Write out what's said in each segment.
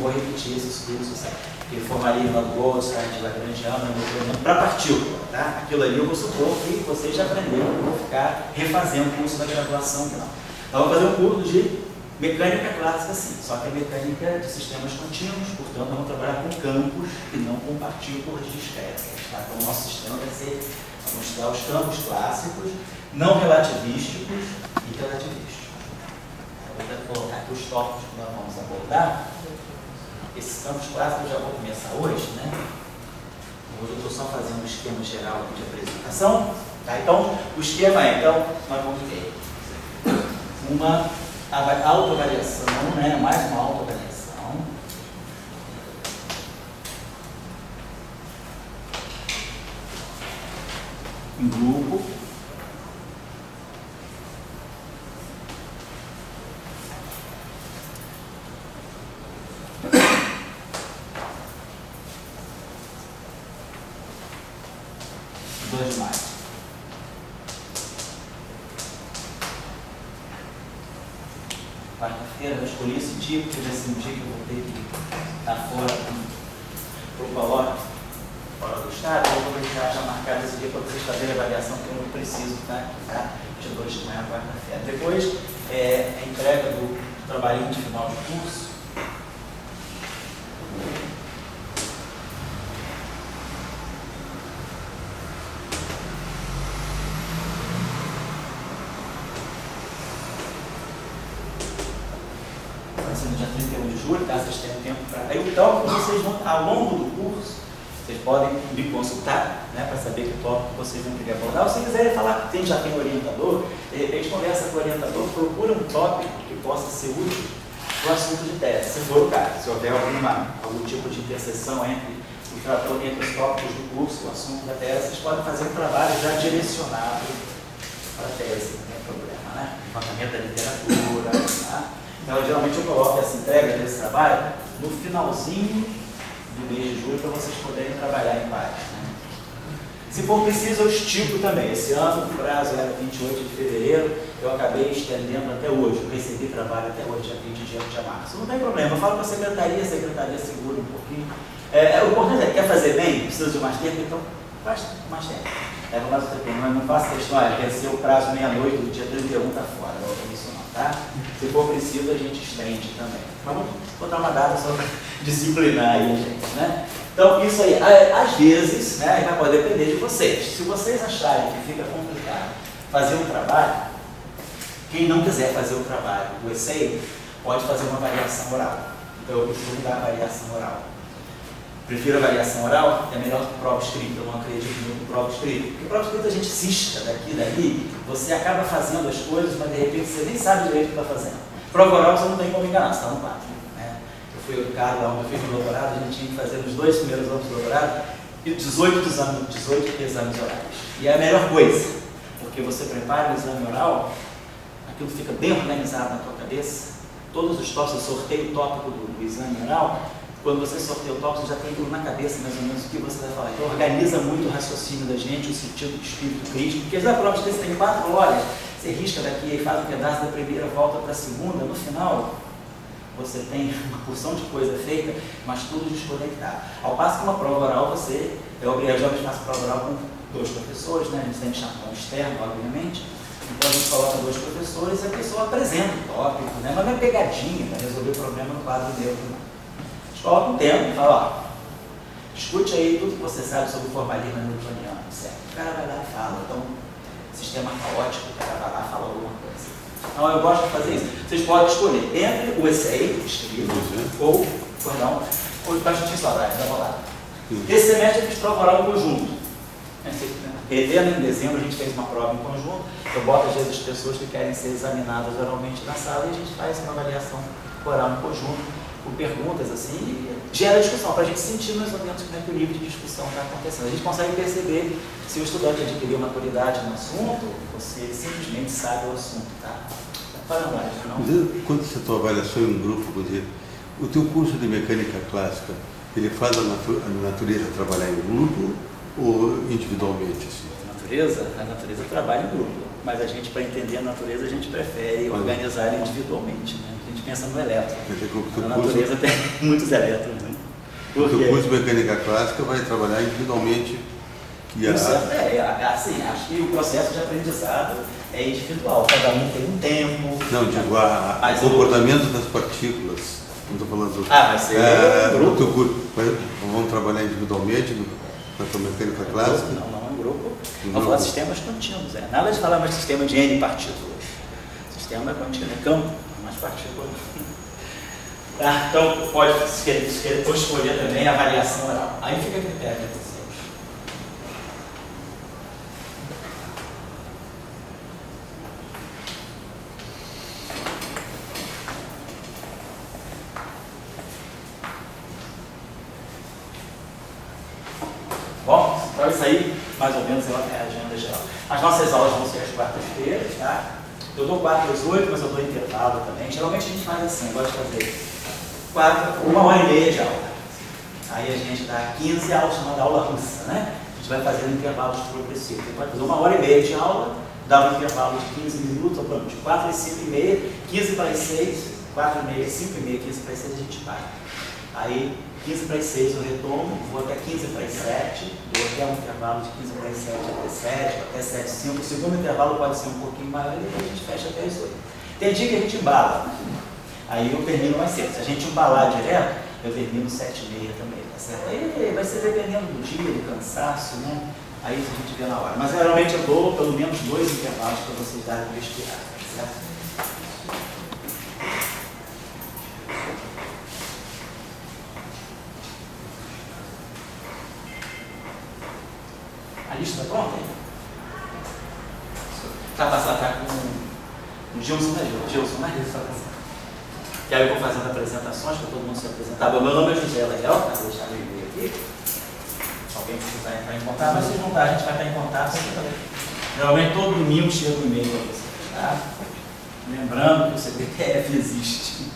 vou repetir esses cursos, sabe? Que formaria uma bolsa de lagrangiana, para partícula, tá? Aquilo ali eu vou supor que vocês já aprenderam, eu vou ficar refazendo o curso da graduação, não. Então, eu vou fazer um curso de mecânica clássica, sim, só que é mecânica de sistemas contínuos, portanto, vamos trabalhar com campos e não com partículas discretas, tá? Então, o nosso sistema vai ser, vamos estudar os campos clássicos, não relativísticos e relativísticos. Eu vou colocar aqui os tópicos que nós vamos abordar. Esses campos clássicos eu já vou começar hoje, né? Hoje eu estou só fazendo um esquema geral aqui de apresentação. Tá? Então, o esquema é, então, nós vamos ver uma autovariação, né? Mais uma autovariação. Em grupo. Quarta-feira eu escolhi esse dia, porque vai ser um dia que eu vou ter que estar fora do coloque, fora do estado, eu vou deixar já marcado esse dia para vocês fazerem a avaliação, que eu não preciso estar aqui, tá? De 2 de manhã, quarta-feira. Depois, a entrega do trabalhinho de final de curso. No dia 31 de julho, caso vocês tenham tempo para... Aí o tópico vocês vão, ao longo do curso, vocês podem me consultar, né, para saber que tópico vocês vão querer abordar. Ou se quiserem falar que já tem orientador, de repente conversa com o orientador, procura um tópico que possa ser útil para o assunto de tese, se for o caso. Se houver algum tipo de interseção entre os tópicos do curso, o assunto da tese, vocês podem fazer um trabalho já direcionado para a tese, não tem problema, né? Levantamento da literatura, tá? Então, geralmente eu coloco essa entrega desse trabalho no finalzinho do mês de julho para vocês poderem trabalhar em paz. Né? Se for preciso, eu estico também. Esse ano, o prazo era 28 de fevereiro, eu acabei estendendo até hoje. Eu recebi trabalho até hoje, dia 20 de março. Não tem problema, eu falo com a secretaria segura um pouquinho. O importante é, quer fazer bem, precisa de mais tempo, então faz mais tempo. Mas não faça questão, quer ser o prazo meia-noite do dia 31 está fora. Tá? Se for preciso, a gente estende também. Vamos botar uma data só para disciplinar aí a gente, né? Então, isso aí, às vezes, né, vai poder depender de vocês. Se vocês acharem que fica complicado fazer um trabalho, quem não quiser fazer o trabalho, o essay, pode fazer uma avaliação oral. Então, eu costumo dar avaliação oral. Prefiro a avaliação oral, é melhor que prova escrita. Eu não acredito muito em prova escrita. Porque prova escrita a gente cisca daqui e dali, você acaba fazendo as coisas, mas de repente você nem sabe direito o que está fazendo. Prova oral você não tem como enganar, você está no 4. Né? Eu fui educado lá onde eu fiz o doutorado, a gente tinha que fazer nos 2 primeiros anos do doutorado 18 exames orais. E é a melhor coisa, porque você prepara o exame oral, aquilo fica bem organizado na tua cabeça, todos os tópicos, eu sorteio o tópico do exame oral. Quando você sorteia o tópico, você já tem tudo na cabeça, mais ou menos, o que você vai falar. Então, organiza muito o raciocínio da gente, o sentido do espírito crítico, porque as provas que você tem 4 horas, você risca daqui e faz um pedaço da primeira, volta para a segunda, no final, você tem uma porção de coisa feita, mas tudo desconectado. Ao passo que uma prova oral, você é obrigado a fazer prova oral com 2 professores, né? A gente tem chapéu externo, obviamente. Então, a gente coloca 2 professores e a pessoa apresenta o tópico, né? Mas não é pegadinha para resolver o problema no quadro neutro, não. Coloca um tempo e fala, escute aí tudo que você sabe sobre o formalismo newtoniano, certo? O cara vai lá e fala, então, sistema caótico, o cara vai lá e fala alguma coisa. Então, eu gosto de fazer isso. Vocês podem escolher entre o essay, escrito, ou bastante saudade, dá uma olhada. Esse semestre eu fiz prova oral em conjunto. Em dezembro a gente fez uma prova em conjunto, eu boto às vezes as pessoas que querem ser examinadas oralmente na sala e a gente faz uma avaliação oral em conjunto, com perguntas assim, e gera discussão, para a gente sentir mais ou menos como é que o nível de discussão está acontecendo. A gente consegue perceber se o estudante adquiriu maturidade no assunto, ou se ele simplesmente sabe o assunto, tá? Quando você tua avaliação em um grupo, o teu curso de mecânica clássica, ele faz a natureza trabalhar em grupo ou individualmente? Assim? A natureza trabalha em grupo, mas a gente, para entender a natureza, a gente prefere organizar individualmente, né? A gente pensa no elétrico. A natureza tem muitos elétrons, né? O teu curso de mecânica clássica vai trabalhar individualmente. Assim, acho que o processo de aprendizado é individual, cada um tem um tempo. Não, digo, o comportamento das partículas. Não estou falando. Vai ser grupo. O teu curso, vamos trabalhar individualmente na tua mecânica clássica? Não, é um grupo. Vamos falar de sistemas contínuos. Nada de falar mais de sistema de N partículas. Sistema é contínuo, é campo, mais partículas. Tá? Então, pode escolher também a variação oral. Aí fica a critério de vocês. Bom, então isso aí, mais ou menos, é a agenda geral. As nossas aulas vão ser às quartas-feiras, tá? Eu dou 4 às 8, mas eu dou intervalo também. Geralmente a gente faz assim, gosta de fazer 1h30 de aula. Aí a gente dá 15 aulas, chamada aula russa, né? A gente vai fazendo intervalos progressivos. Você pode fazer 1h30 de aula, dá um intervalo de 15 minutos, ou de 4 às 5h30, 15 para as 6, 4h30, 5h30, 15 para as 6 a gente vai. Aí 15 para as 6 eu retomo, vou até 15 para as 7, dou até um intervalo de 15 para as 7 até 7, até 7, 5. O segundo intervalo pode ser um pouquinho maior e depois a gente fecha até as 8. Tem dia que a gente embala, aí eu termino mais cedo. Se a gente embalar direto, eu termino 7h30 também, tá certo? Aí vai ser dependendo do dia, do cansaço, né? Aí a gente vê na hora. Mas geralmente eu dou pelo menos 2 intervalos para vocês darem para respirar, tá certo? A lista está pronta aí? Está com o Gilson, né? Gilson, né? E aí eu vou fazendo apresentações para todo mundo se apresentar. Bom, meu nome é José Legal, tá? Vou deixar meu e-mail aqui. Alguém precisar entrar em contato, mas se juntar, a gente vai estar em contato. Geralmente todo domingo chega um e-mail para você, tá? Lembrando que o CPTF existe.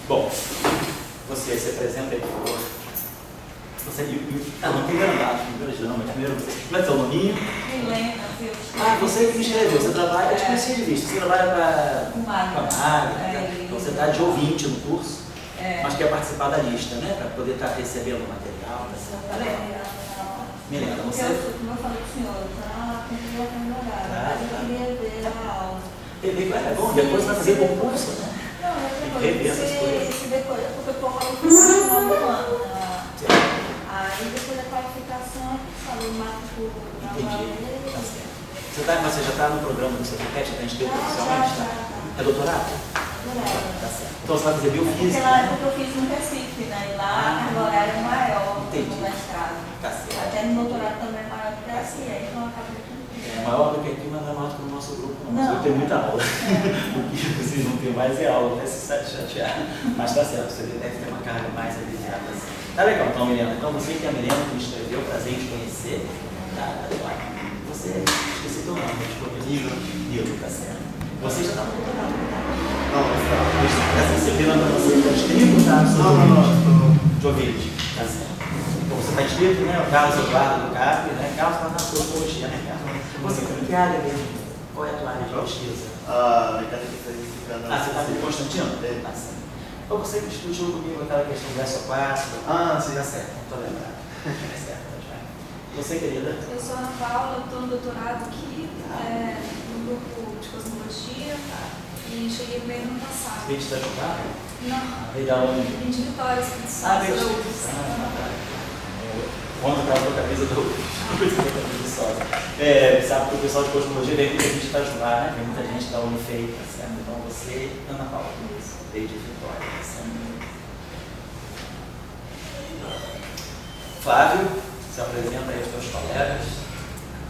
Bom, você se apresenta aí, por favor. Você não tem grandados, não, mas primeiro, como é seu nominho? Helena, você que me escreveu, você trabalha, eu te conheci de vista, você trabalha para a Magda, então você está de ouvinte no curso, mas quer participar da lista, né, para poder estar recebendo o material. Milena, você... Como eu falei para o senhor, está com o horário, mas eu queria ver a aula. É bom, depois vai fazer concurso, né? Não, esse depois, porque eu coloco no final do ano. Aí depois da qualificação, sabe, o marco na aula. Mas você já está no programa do CPTF, já está inscrito oficialmente? Já. É doutorado? Tá certo. Então você vai fazer biofísica? Porque na época eu fiz no Recife, né? E lá a carga horária é maior do que no mestrado. Tá certo. Até no doutorado também é maior do que assim, então eu acabei com é maior do que aqui, mas não é maior do que o nosso grupo. Não. Eu tenho muita aula. O que vocês vão ter mais é aula, até se chatear. Mas tá certo, você deve ter uma carga mais aliviada assim. Tá legal, então, Milena. Então, você que é a Milena que me escreveu, prazer em te conhecer. Tá claro. Você, esqueci teu nome, Nilo, tá certo. Você já está no doutorado, tá? Não, está. Essa disciplina para você está inscrito, tá? Não. De ouvinte, tá certo. Então, você está inscrito, né? O Carlos Eduardo do CAP, né? Carlos está na antropologia, né, Carlos? Você está em que área mesmo? Qual é a tua área de pesquisa? Mecânica física. Você está com Constantino? Tá certo. Então você que discutiu comigo aquela questão do SO4. Sim. Tá certo, não estou lembrado. Tá certo, tá bem. Você, querida? Eu sou a Ana Paula, estou no doutorado aqui, no grupo de cosmologia, e cheguei no meio do ano passado. Veio te ajudar? Não. Veio da onde? Vim de Vitória, Espírito Santo. Veio de Ontem eu estava com a camisa do Sosa. Sabe que o pessoal de cosmologia vem muita gente para ajudar, né? Vem muita gente da Unifei, tá certo? Então você, Ana Paula, veio de Vitória, tá certo? Flávio, se apresenta aí aos teus colegas.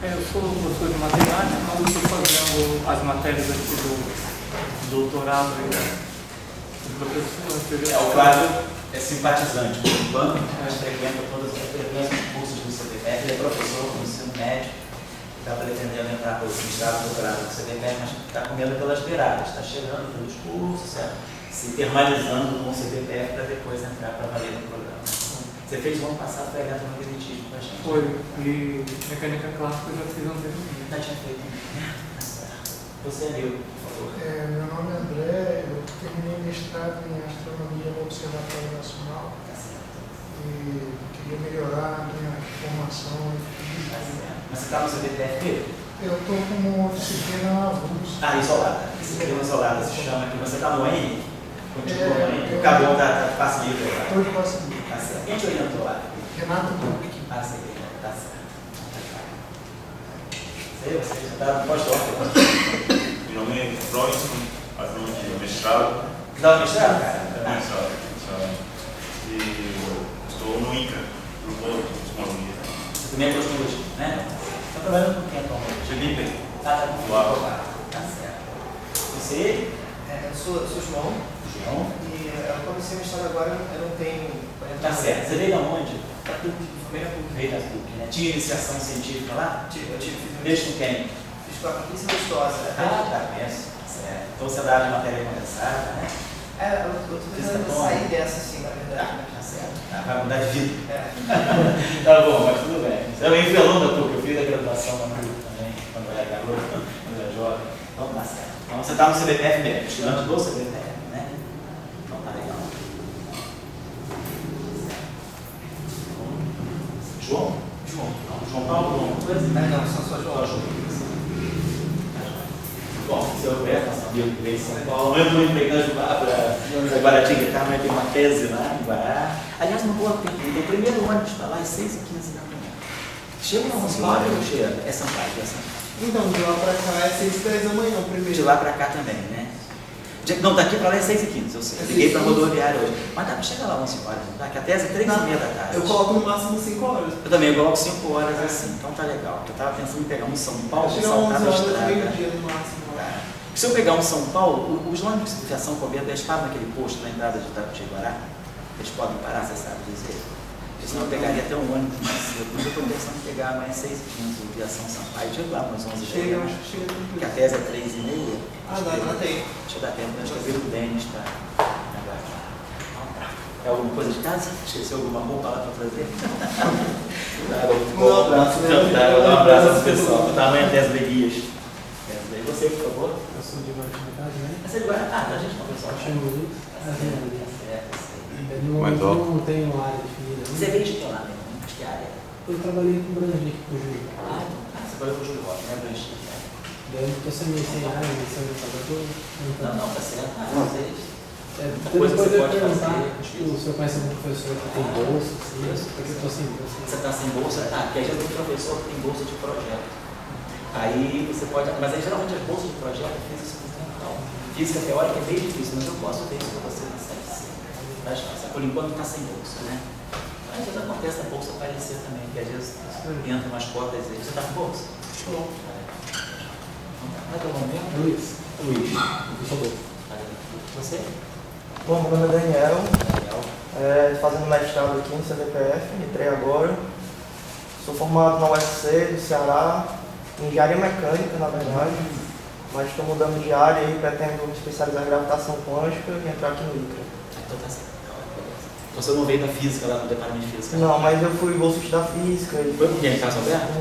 Eu sou professor de matemática, mas eu estou fazendo as matérias aqui do doutorado do professor. O Flávio é simpatizante, por enquanto, mas frequenta os cursos do CPTF, ele é professor do ensino médio, está pretendendo entrar pelo mestrado e doutorado do CPTF, mas está comendo pelas beiradas, está chegando pelos cursos, certo? Se internalizando com o CPTF para depois entrar para valer no programa. Você fez o ano passado, foi eletromagnetismo com a gente. Foi. E mecânica clássica eu já fiz anteriormente. Já tinha feito. Você, Nil, por favor. Meu nome é André, eu terminei mestrado em astronomia no Observatório Nacional e queria melhorar a minha formação em física. Mas você está no CBTF? Eu estou como disciplina avulsa. Ah, isolada. Disciplina isolada se chama aqui. Você está no N? Continua no N? O Cabão está de passe livre. Estou de passe livre. Tá certo. Quem te orientou lá? Renato Duque. Ah, sim, tá certo. Você já está no pós-doc. Meu nome é Robinson, fazendo de mestrado. Dá mestrado, cara? Mestrado. E estou no INCA, no Grupo de Cosmologia. Você também é cosmologia, né? Está trabalhando com quem atualmente? Felipe. Tá com Uau. Tá certo. Você? Eu sou João João? e eu comecei a mestrado agora, eu não tenho... Tá certo. Você veio de onde? Da PUC, primeira PUC. Veio da PUC, né? Tinha iniciação científica lá? Eu fiz Desde com quem? com a Patrícia Lustosa. Ah, tá, conheço. Certo. Então você dá de matéria condensada, né? Eu tô tentando sair dessa, assim, na verdade. Tá certo. Vai mudar de vida. É. Tá bom, mas tudo bem. Eu fui aluno da PUC, eu fiz a graduação na PUC também, quando eu era garoto, quando eu era jovem. Então tá certo. Então você está no CBTF mesmo, estudante do CBTF, né? Então tá legal. João? João. Não, João Paulo, João. Não, só João. Bom, se eu conhece nosso amigo que veio de São Paulo, eu estou empregando para Guaratinga, tá? Mas tem uma tese lá em Guará. Aliás, não vou tempo. O primeiro ônibus está lá às 6h15 da manhã. Chega na 11 horas ou chega? É Sampaio, é Sampaio. Então, de lá pra cá é 6h10 da manhã, o primeiro. De lá para cá também, né? Não, daqui para lá é 6h15, eu sei. Liguei para a rodoviária hoje. Mas dá para chegar lá 11 horas, não dá? Que a tese é 3h30 da tarde. Eu coloco no máximo 5 horas. Eu também coloco 5 horas assim, então tá legal. Eu estava pensando em pegar um São Paulo, Chega saltar 11 da horas, estrada. meio-dia no máximo. Se eu pegar um São Paulo, os ônibus de aviação coberta estavam naquele posto na entrada de Itapetiguará. Eles podem parar, você sabe dizer? Porque senão eu pegaria até um ônibus mais cedo. Mas eu estou pensando em pegar amanhã 6h15 de aviação Sampaio. Chega lá umas 11h. Chega, acho que chega Porque tranquilo. a tese é 3h30. Dá tempo. Deixa eu dar tempo, acho que eu vi o Denis tá. É alguma coisa de casa? Esqueceu alguma roupa lá para trazer? Um abraço, né? Vou dar um abraço ao pessoal. O tamanho das leguias. Você, por favor. Eu sou de Guaratinga, né? Você é de Guará? Ah, a gente conversou. Chamo Luiz. Mas, ó. Não tenho área definida. Você veio de que lado, né? De que área? Eu trabalhei com Brangique, com o Júlio. Ah, você trabalhou com o Júlio Rocha, né, Branchique? Daí eu estou sem área, sem trabalhador. Não, tá certo. Ah, vocês. Depois coisa que eu você pode perguntar fazer. se o senhor conhece algum professor que tem bolsa, assim, porque eu estou sem bolsa. Você está sem bolsa? Ah, porque aí já tem professor que tem bolsa de projeto. Aí você pode. Mas aí geralmente as bolsas de projeto física fundamental. Física teórica é bem difícil, mas eu posso ver isso para você na CFC. Por enquanto está sem bolsa, né? Mas às vezes acontece a bolsa aparecer também, que às vezes entra umas cotas aí. Você está com bolsa? Estou. Qual é o teu nome mesmo? Luiz. Luiz. Professor. Você? Bom, meu nome é Daniel, Daniel. fazendo mestrado aqui no CBPF, entrei agora. Sou formado na UFC do Ceará, em engenharia mecânica, na verdade, mas estou mudando de área e pretendo me especializar em gravitação quântica e entrar aqui no ICRA. Então tá certo. Você não veio da física lá no departamento de física? Não, mas eu fui bolsa estudar física. Foi com quem? Carlos Alberto?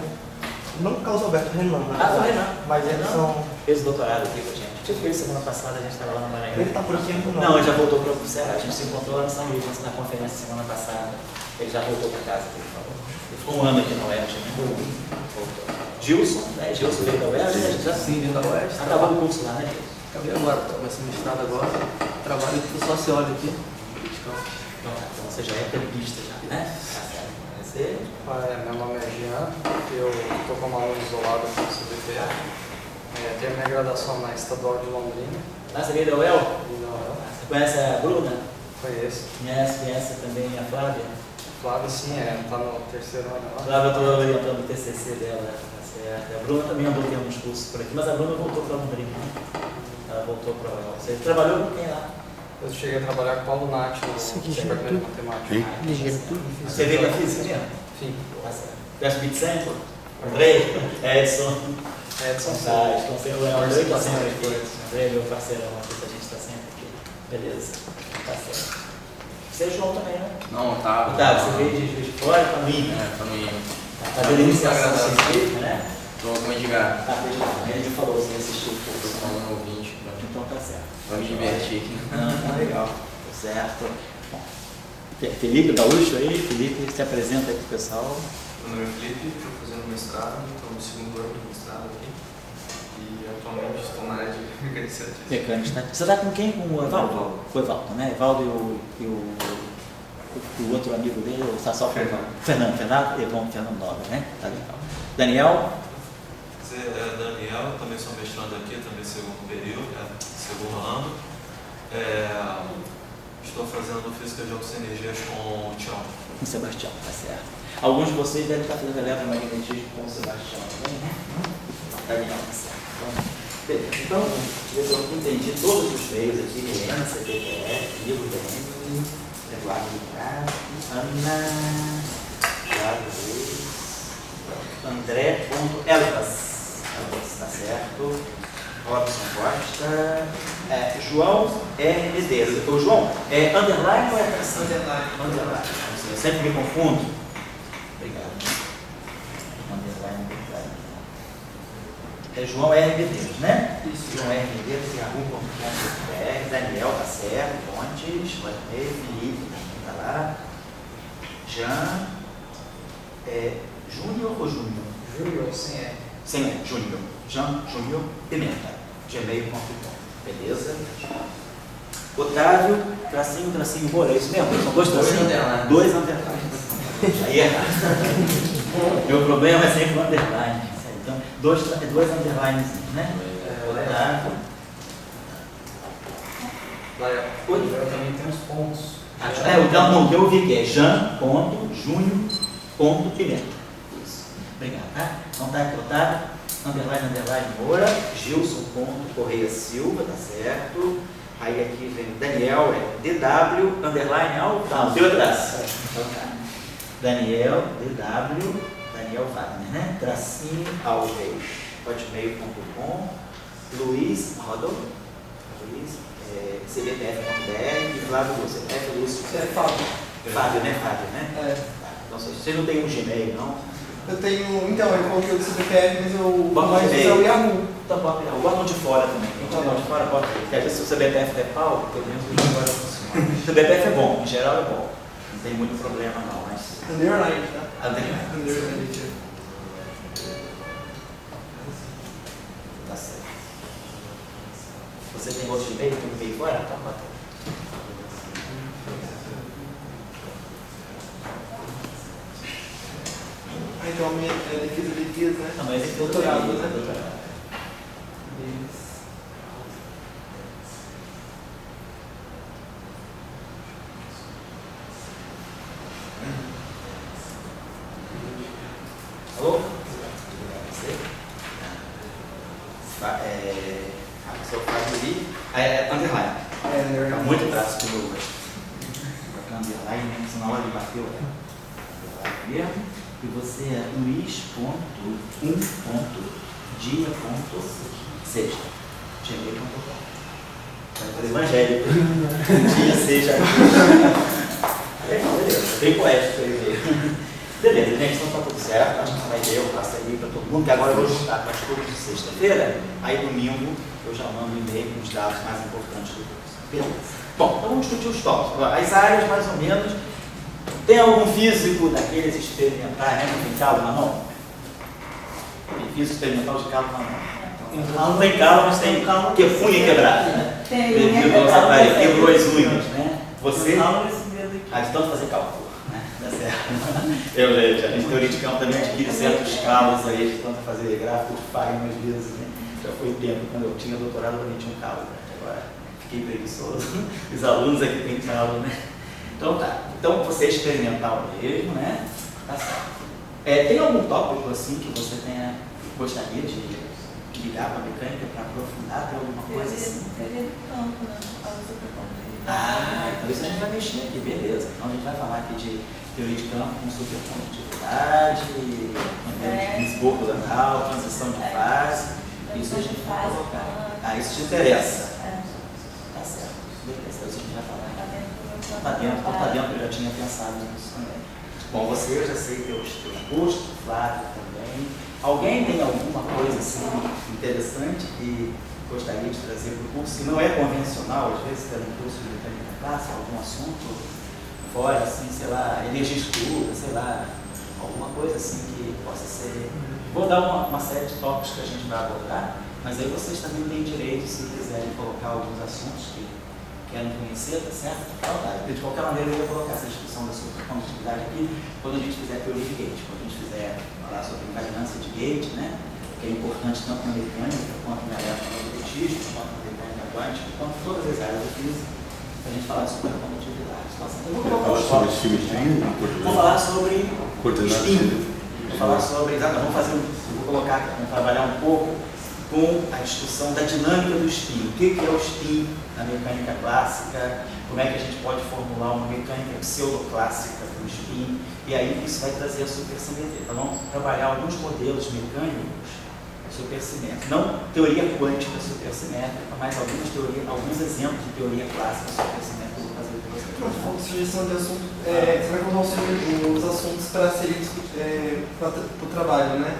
Não por causa Alberto, Renan. Ah, foi Renan. Mas eles são... Fez o doutorado aqui com a gente. Tipo, ele semana passada a gente estava lá no Maranhão. Ele está por aqui ainda Não, ele já voltou para o Ceará. A gente se encontrou lá no São Luís, na conferência semana passada. Ele já voltou para casa, por favor. Ele ficou um ano aqui na UERJ, né? Voltou. Gilson, né? Gilson veio da UERJ, né? Já Sim, vindo da UERJ. acabou o curso lá, né? Acabei agora, comecei mestrado agora. Trabalho de sociólogo aqui. Então você já é terapista, já, né? Você? Meu nome é Jean, eu estou como aluno isolado aqui no CBPF. Tenho minha graduação na Estadual de Londrina. Ah, você veio da UEL? Não, Você conhece a Bruna? conheço. Conhece também a Flávia? Flávia, sim, está no terceiro ano lá. Flávia, eu estou orientando o TCC dela. Certo. A Bruna também andou tendo uns cursos por aqui, mas a Bruna voltou para Londrina. Ela voltou para a UEL. Você trabalhou com quem lá? Eu cheguei a trabalhar com o Paulo Nath no departamento de matemática. Sim. Você veio da física mesmo? Sim. Conhece o Big Sample? Andrei? Edson? Edson, sim. Tá, estão sempre o Andrei está sempre aqui. Andrei, meu parceirão aqui, a gente está sempre aqui. Beleza. Tá certo. Você é João também, né? Não, tá. Tá, você veio de Juiz de Fora, tá no INE. Tá no INE. Tá fazendo iniciação científica, né? Tô com o Edgar. Tá, acreditado. Ele me falou, você assistiu o Tô curso. falando ouvinte. Então tá certo. Pra me divertir aqui. Tá legal. Tá certo. Bom, Felipe Gaúcho aí, Felipe, se apresenta aí pro pessoal. Meu nome é Felipe, estou fazendo mestrado, estou no segundo ano do mestrado aqui. E atualmente estou na área de mecânica estatística. Mecânica, né? Você tá com quem? Com o Evaldo? Com o Evaldo, né? Evaldo e o outro amigo dele, o Sassol Fernando Nova, né? Tá legal. Daniel? É Daniel, também sou mestrando aqui, também segundo período, segundo ano. Estou fazendo física de altas energias com o Tião. Com o Sebastião, tá certo. Alguns de vocês devem estar fazendo eletromagnetismo com o Sebastião também, né? Tá legal, tá certo. Então, beleza. Então, eu entendi todos os meios aqui, Helena, CPTF, Livro DM, Eduardo Ricardo, Ana, Thiago Reis, André.elvas, tá certo? Robson Costa, João R. Medeiros. O João, é underline ou é tracinho? Underline. Eu sempre me confundo. Obrigado. Underline. É João R. Medeiros, né? Isso. João R. Medeiros, Yahoo.com.br. Daniel, tá certo. Pontes, Vladimir, Felipe, tá lá. Jean, Júnior ou Júnior? Júnior, sem R. Sem R, Júnior. Jean Júnior Pimenta, gmail.com. Beleza? Otávio, tracinho, Moura, é isso mesmo? São dois tracinhos? Dois underlines. Aí é errado. Meu problema é sempre o underline. Então, dois underlines, né? Otávio. Eu também tem uns pontos. Não, eu vi que é Jean.Júnior.Pimenta. Isso. Obrigado, tá? Então tá aqui, Otávio. Underline, Moura, Gilson.Correia Silva, tá certo. Aí aqui vem Daniel, DW, underline, deu atrás. Daniel, DW, Daniel Wagner, né? Tracinho, Alves, hotmail.com, Luiz, Rodolfo, cbpf.br e Flávio Lúcio. Lúcio. Fábio, né? Então, vocês não tem um Gmail, não? Eu tenho, então, eu coloquei o do CPF, mas eu mais usar o Yahoo. Então, o botão de fora também. O botão de fora pode. Porque às vezes se o CBPF der pau, pelo menos o agora funciona. O CBPF é bom, em geral é bom. Não tem muito problema não, mas. Underline, tá? Underline. Tá certo. Você tem outro e-mail? Tem um e-mail fora? Tá, bota. Então, minha defesa de tese, né? Não, mas é doutorado, né? Doutorado. Alô? A pessoa faz ali. Underline. Fica muito traço que eu gosto. Underline, né? Na hora de bater, underline mesmo. E você é luiz.1.dia.6, gmail.com. Para evangélico. Dia seja. Beleza, bem poético aí. Beleza, gente, então tá tudo certo. A gente vai ver, eu passo aí para todo mundo, que agora eu vou juntar com as turmas de sexta-feira. Aí domingo eu já mando um e-mail com os dados mais importantes do curso. Beleza. Bom, então vamos discutir os tópicos. As áreas, mais ou menos. Tem algum físico daqueles experimentais, né? Não tem calo na mão? Tem físico experimental de calo na mão. Não tem calo, mas tem que punha quebrada, né? Devido ao aparelho, quebrou as unhas, né? Você. De tanto fazer cálculo, né? Dá certo. Eu já fiz teoria de campo também, adquiri certos calos aí, de tanto fazer gráfico de Fag umas vezes, né? Já foi o tempo, quando eu tinha doutorado, eu tinha um calo, né? Agora fiquei preguiçoso. Os alunos aqui têm calo, né? Então tá. Então você é experimental mesmo, né? Tá certo. Tem algum tópico assim que você gostaria de ligar para a mecânica para aprofundar? Tem alguma coisa assim? Teoria do campo, né? Então isso a gente vai mexer aqui, beleza. Então a gente vai falar aqui de teoria de campo com supercondutividade, escopo anal, transição de fase. Isso a gente vai colocar. Isso te interessa? Tá certo. Beleza, então a gente vai falar. está dentro, então está dentro, eu já tinha pensado nisso também. Bom, você, eu já sei teus gostos, o Flávio também. Alguém tem alguma coisa assim interessante que gostaria de trazer para o curso, que não é convencional, às vezes, pelo curso de mecânica clássica, algum assunto fora, assim, sei lá, energia escura, sei lá, alguma coisa assim que possa ser... Vou dar uma série de tópicos que a gente vai abordar, mas aí vocês também têm direito, se quiserem colocar alguns assuntos que querem conhecer, tá certo? De qualquer maneira, eu vou colocar essa discussão da condutividade aqui quando a gente fizer teoria de gate, quando a gente fizer falar sobre invariância de gate, né? Que é importante tanto na mecânica, quanto na eletromagnetismo, quanto na mecânica quântica, quanto todas as áreas da física, para a gente falar sobre a condutividade. Eu vou colocar os tópicos. Vou falar sobre spin. Vou falar sobre, vou colocar aqui, vamos trabalhar um pouco com a discussão da dinâmica do spin. O que é o spin na mecânica clássica? Como é que a gente pode formular uma mecânica pseudoclássica do spin? E aí isso vai trazer a supersimetria. Então vamos trabalhar alguns modelos mecânicos supersimétrica, não teoria quântica supersimétrica, mas alguns exemplos de teoria clássica supersimétrica. Eu vou fazer para vocês. Uma sugestão de assunto, será que vão ser os assuntos para serem para o trabalho, né?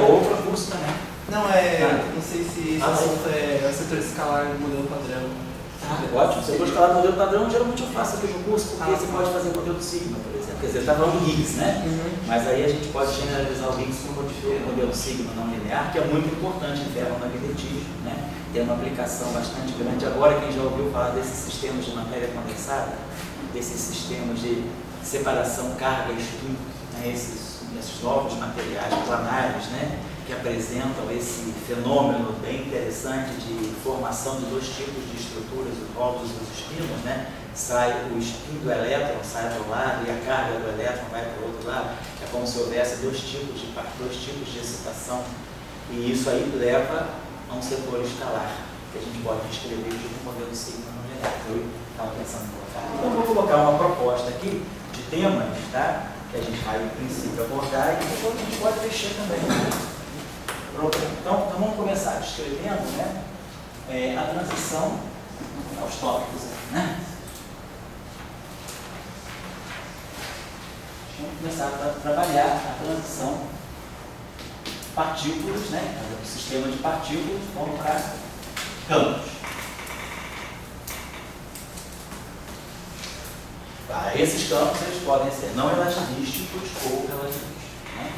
Ou para o curso também. Não, não sei se esse assunto é o setor escalar do modelo padrão. Ótimo, se eu for escalar do modelo padrão, geralmente eu faço aqui no curso, porque você pode fazer o modelo sigma, por exemplo. Quer dizer, está falando do Higgs, né? Mas aí a gente pode generalizar o Higgs como o modelo sigma não linear, que é muito importante em ferromagnetismo, né? Tem uma aplicação bastante grande. Agora, quem já ouviu falar desses sistemas de matéria condensada, desses sistemas de separação carga-spin, né? Esses novos materiais planários, né? Que apresentam esse fenômeno bem interessante de formação de dois tipos de estruturas, os rótulos e os espinos, né? Sai o spin do elétron, sai para um lado, e a carga do elétron vai para o outro lado. É como se houvesse dois tipos de excitação. E isso aí leva a um setor escalar, que a gente pode descrever de um modelo sigma no linear. Eu estava pensando em colocar. Então, eu vou colocar uma proposta aqui de temas, tá? Que a gente vai, em princípio, abordar e depois a gente pode mexer também. Né? Então, vamos começar descrevendo, né, a transição aos tópicos. Né? Vamos começar a trabalhar a transição partículas, né, do sistema de partículas, vamos para campos. Esses campos eles podem ser não relativísticos ou relativísticos. Né?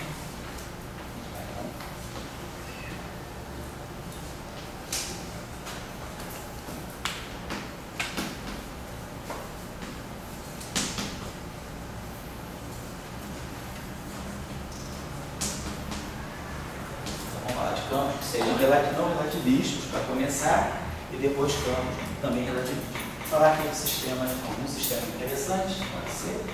Campos que sejam não relativísticos para começar e depois campos também relativísticos. Vou falar aqui de sistemas, alguns sistemas interessantes, pode ser.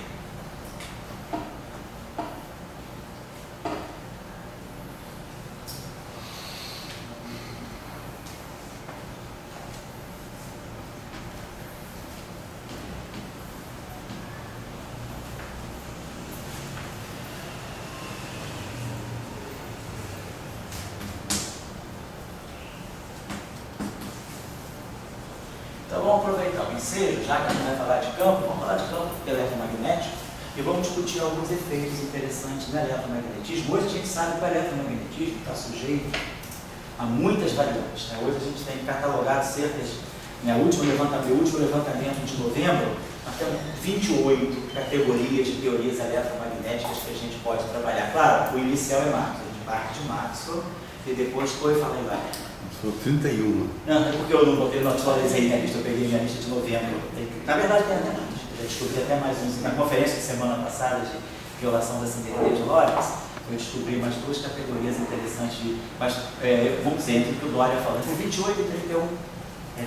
Então vamos aproveitar o ensejo, já que a gente vai falar de campo, vamos falar de campo eletromagnético e vamos discutir alguns efeitos interessantes no eletromagnetismo. Hoje a gente sabe que o eletromagnetismo está sujeito a muitas variantes. Né? Hoje a gente tem catalogado cerca de, né, o último levantamento de novembro, nós temos 28 categorias de teorias eletromagnéticas que a gente pode trabalhar. Claro, o inicial é Maxwell, a gente parte de Maxwell e depois foi falar em várias. São 31. Não, é porque eu não atualizei minha lista, eu peguei minha lista de novembro. Na verdade, eu descobri até mais uns. Na conferência de semana passada de violação da simetria de Lorentz, eu descobri mais duas categorias interessantes, mas vamos dizer, entre o que o Dória falou, entre 28 e 31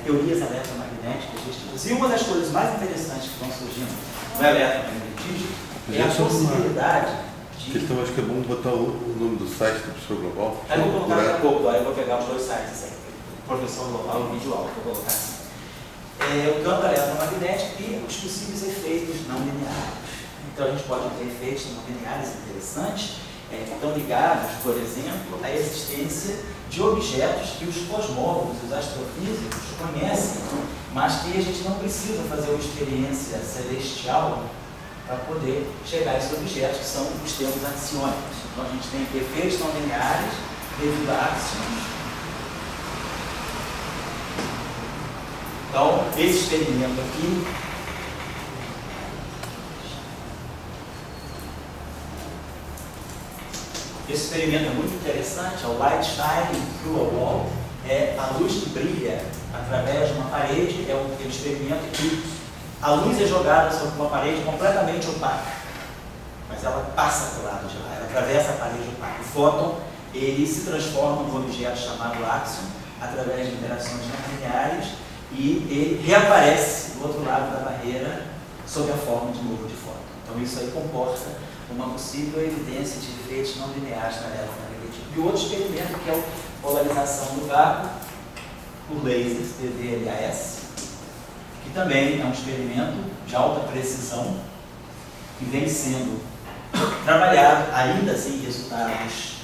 teorias eletromagnéticas distintas. E uma das coisas mais interessantes que estão surgindo no eletromagnetismo é a possibilidade de... Então, acho que é bom botar o nome do site do professor Global. Eu vou colocar daqui a pouco, Dória, eu vou pegar os dois sites aí, professor Global e vídeo aula, vou colocar assim. O campo eletromagnético e os possíveis efeitos não lineares. Então a gente pode ter efeitos não lineares interessantes estão ligados, por exemplo, à existência de objetos que os cosmólogos, os astrofísicos conhecem, mas que a gente não precisa fazer uma experiência celestial para poder chegar a esses objetos, que são os termos axiônicos. Então a gente tem que efeitos não lineares devido a axiones. Então, esse experimento aqui esse experimento é muito interessante, é o Light Shining Through a Wall, é a luz que brilha através de uma parede, é um experimento que a luz é jogada sobre uma parede completamente opaca, mas ela passa para o lado de lá, ela atravessa a parede opaca. O fóton, ele se transforma num objeto chamado áxion, através de interações não lineares, e ele reaparece do outro lado da barreira sob a forma de novo de fóton. Então isso aí comporta uma possível evidência de efeitos não lineares na eletromagnetismo. E o outro experimento, que é a polarização do vácuo por lasers, TDLAS, que também é um experimento de alta precisão, que vem sendo trabalhado, ainda sem resultados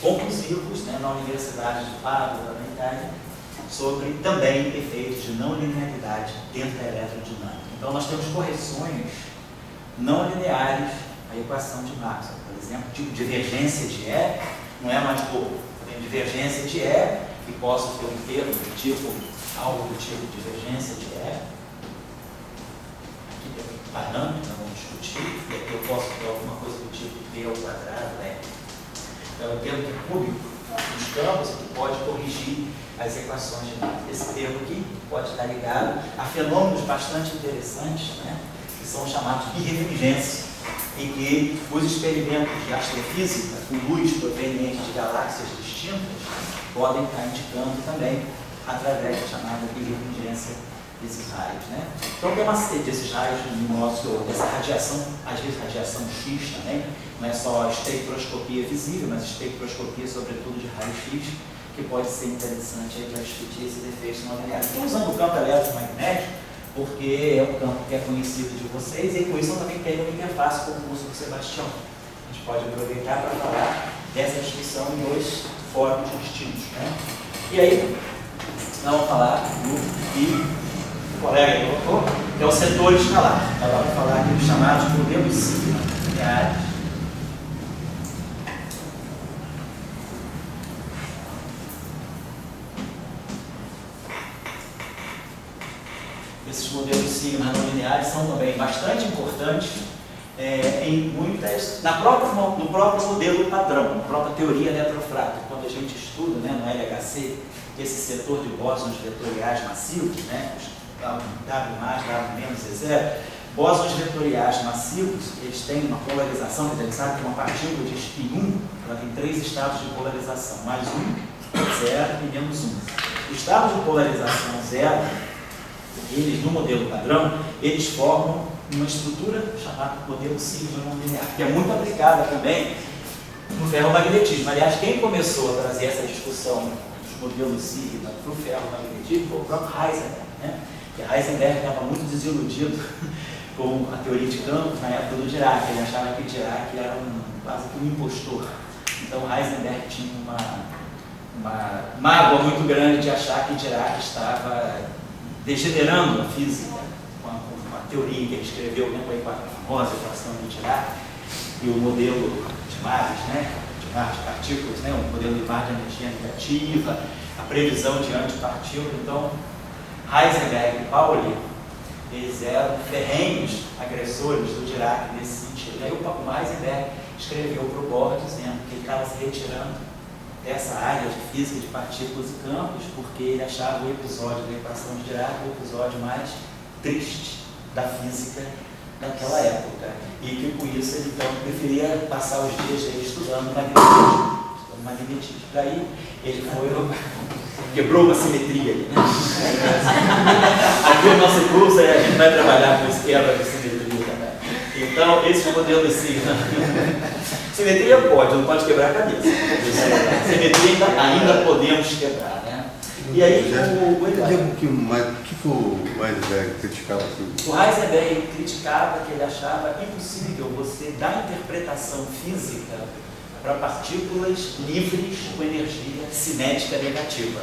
conclusivos, né, na Universidade de Padua, na Itália, sobre também efeitos de não linearidade dentro da eletrodinâmica. Então nós temos correções não lineares à equação de Maxwell. Por exemplo, tipo divergência de E não é mais bobo. Tem divergência de E, que posso ter um termo do tipo, algo do tipo divergência de E. Aqui tem um parâmetro, nós vamos discutir, e aqui eu posso ter alguma coisa do tipo P ao quadrado, né? Então eu tenho que é cúbico dos campos que pode corrigir as equações de Maxwell. Esse termo aqui pode estar ligado a fenômenos bastante interessantes, né, que são chamados de birrefringência, em que os experimentos de astrofísica com luz proveniente de galáxias distintas podem estar indicando também através da chamada birrefringência desses raios, né? Então tem uma série desses raios luminosos, dessa radiação, às vezes radiação X também, não é só espectroscopia visível, mas espectroscopia sobretudo de raio-x, que pode ser interessante para discutir esses efeitos não lineares. Estou usando o campo eletromagnético porque é um campo que é conhecido de vocês e com isso eu também tenho uma interface com o curso do Sebastião. A gente pode aproveitar para falar dessa discussão em dois fóruns distintos, né? E aí, nós vamos falar do que o colega colocou, que é o setor escalar. Nós vamos falar aqui dos chamados modelos sigma lineares. Esses modelos sigma não lineares são também bastante importantes em muitas, no próprio modelo padrão, na própria teoria eletrofrágil. Quando a gente estuda, né, no LHC, esse setor de bósons vetoriais massivos, né, W+, W- e zero, bósons vetoriais massivos, eles têm uma polarização, quer dizer, eles sabem que uma partícula de spin 1, ela tem 3 estados de polarização, mais 1, 0 e menos 1. O estado de polarização 0, eles, no modelo padrão, eles formam uma estrutura chamada modelo sigma não linear, que é muito aplicada também no ferromagnetismo. Aliás, quem começou a trazer essa discussão dos modelos sigma para o ferromagnetismo foi o próprio Heisenberg, né? E Heisenberg estava muito desiludido com a teoria de campos na época do Dirac. Ele achava que Dirac era quase que um impostor. Então Heisenberg tinha uma mágoa muito grande de achar que Dirac estava degenerando a física com a teoria que ele escreveu, né, com a famosa equação do Dirac e o modelo de mares, né, de partículas, né, o modelo de mar de energia negativa, a previsão de antipartícula. Então Heisenberg e Pauli, eles eram ferrenhos agressores do Dirac nesse sentido. Aí o Heisenberg escreveu para o Bohr dizendo que ele estava se retirando dessa área de física de partículas e campos, porque ele achava o episódio da equação de Dirac o episódio mais triste da física naquela época. E que com isso ele então preferia passar os dias dele estudando magnetismo. Daí ele quebrou uma simetria ali, né? Aqui o nosso curso a gente vai trabalhar com esquema de simetria também. Então, esse modelo assim, simetria pode, não pode quebrar a cabeça. Simetria ainda podemos quebrar, né? E aí dizer um pouquinho mais, o que o Heisenberg criticava assim? O Heisenberg criticava que ele achava impossível você dar interpretação física para partículas livres com energia cinética negativa,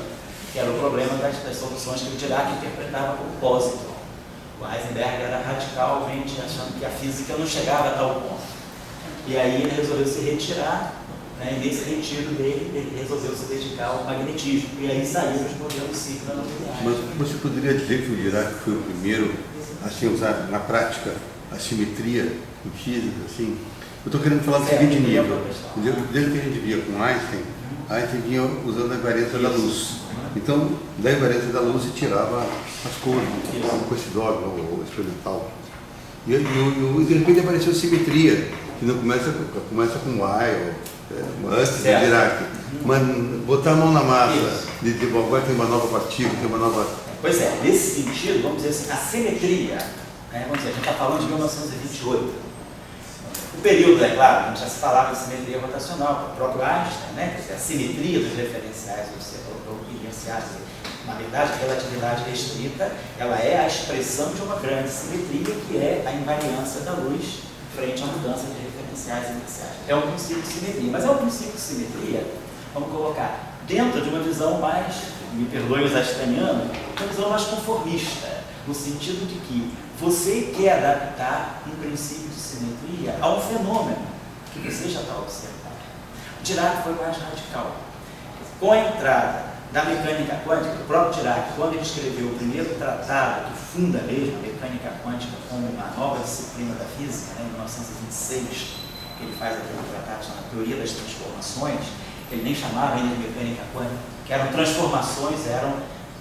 que era o problema das soluções que o Dirac interpretava como positron. O Heisenberg era radicalmente achando que a física não chegava a tal ponto. E aí ele resolveu se retirar, né, e nesse retiro dele, ele resolveu se dedicar ao magnetismo. E aí saíram os modelos ciclo da novidade. Mas você poderia dizer que o Dirac foi o primeiro a se usar na prática a simetria em física, assim? Eu estou querendo falar do seguinte nível. Desde que a gente via com Einstein, Einstein vinha usando a invariância da luz. Então, da invariância da luz se tirava as cores, com esse dogma, o experimental. E de repente apareceu simetria, que não começa com Y, antes de Dirac. Mas botar a mão na massa, de agora tem uma nova partícula, tem uma nova... Pois é, nesse sentido, vamos dizer assim, a simetria, né, vamos dizer, a gente está falando de 1928. O período, é claro, a gente já se falava de simetria rotacional, o próprio Einstein, né, a simetria dos referenciais experienciais. Na verdade, a relatividade restrita, ela é a expressão de uma grande simetria, que é a invariância da luz frente à mudança de referenciais iniciais. É um princípio de simetria, mas é um princípio de simetria, vamos colocar, dentro de uma visão mais, me perdoe os einsteinianos, uma visão mais conformista, no sentido de que você quer adaptar um princípio de simetria a um fenômeno que você já está observando. O Dirac foi mais radical. Com a entrada da mecânica quântica, o próprio Dirac, quando ele escreveu o primeiro tratado que funda mesmo a mecânica quântica como uma nova disciplina da física, né, em 1926, que ele faz aquele tratado chamado Teoria das Transformações, que ele nem chamava ainda de mecânica quântica, que eram transformações, eram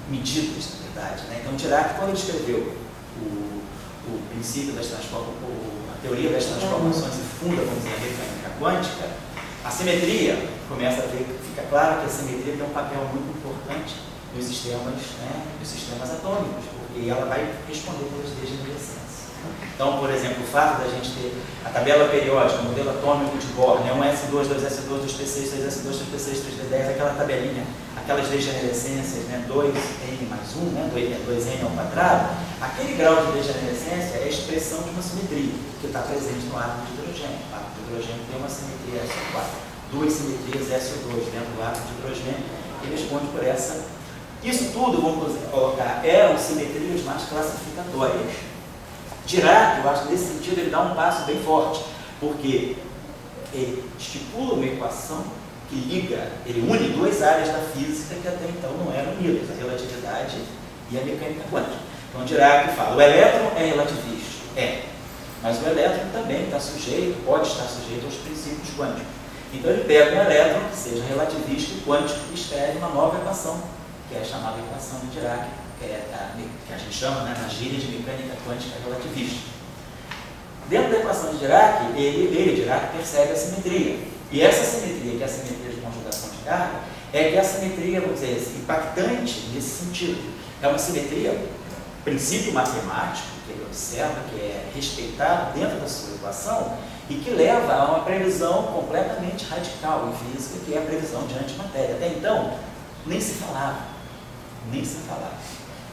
medidas, na verdade. Né? Então, Dirac, quando ele escreveu o princípio das transformações, a teoria das transformações e funda, vamos dizer, a mecânica quântica, a simetria, começa a ver, fica claro que a simetria tem um papel muito importante nos sistemas atômicos, porque ela vai responder pelas leis de degenerescência. Então, por exemplo, o fato da gente ter a tabela periódica, o modelo atômico de Bohr, né, 1s2, 2s2, 2p6, 3s2, 3p6, 3d10, aquela tabelinha, aquelas degenerescências, né, 2n mais 1, né, 2n ao quadrado, aquele grau de degenerescência é a expressão de uma simetria que está presente no átomo de hidrogênio. O átomo de hidrogênio tem uma simetria SO4, duas simetrias SO2 dentro do átomo de hidrogênio, que responde por essa. Isso tudo, vamos colocar, eram simetrias mais classificatórias. Dirac, eu acho que nesse sentido ele dá um passo bem forte, porque ele estipula uma equação que liga, ele une duas áreas da física que até então não eram unidas, a relatividade e a mecânica quântica. Então Dirac fala, o elétron é relativístico, mas o elétron também está sujeito, pode estar sujeito aos princípios quânticos. Então ele pega um elétron que seja relativístico e quântico e escreve uma nova equação, que é a chamada equação de Dirac, que a gente chama, né, na gíria de mecânica quântica relativista. Dentro da equação de Dirac, Dirac, percebe a simetria. E essa simetria, que é a simetria de conjugação de carga, é que é a simetria, vamos dizer assim, impactante nesse sentido. É uma simetria, princípio matemático, que ele observa, que é respeitado dentro da sua equação, e que leva a uma previsão completamente radical em física, que é a previsão de antimatéria. Até então, nem se falava.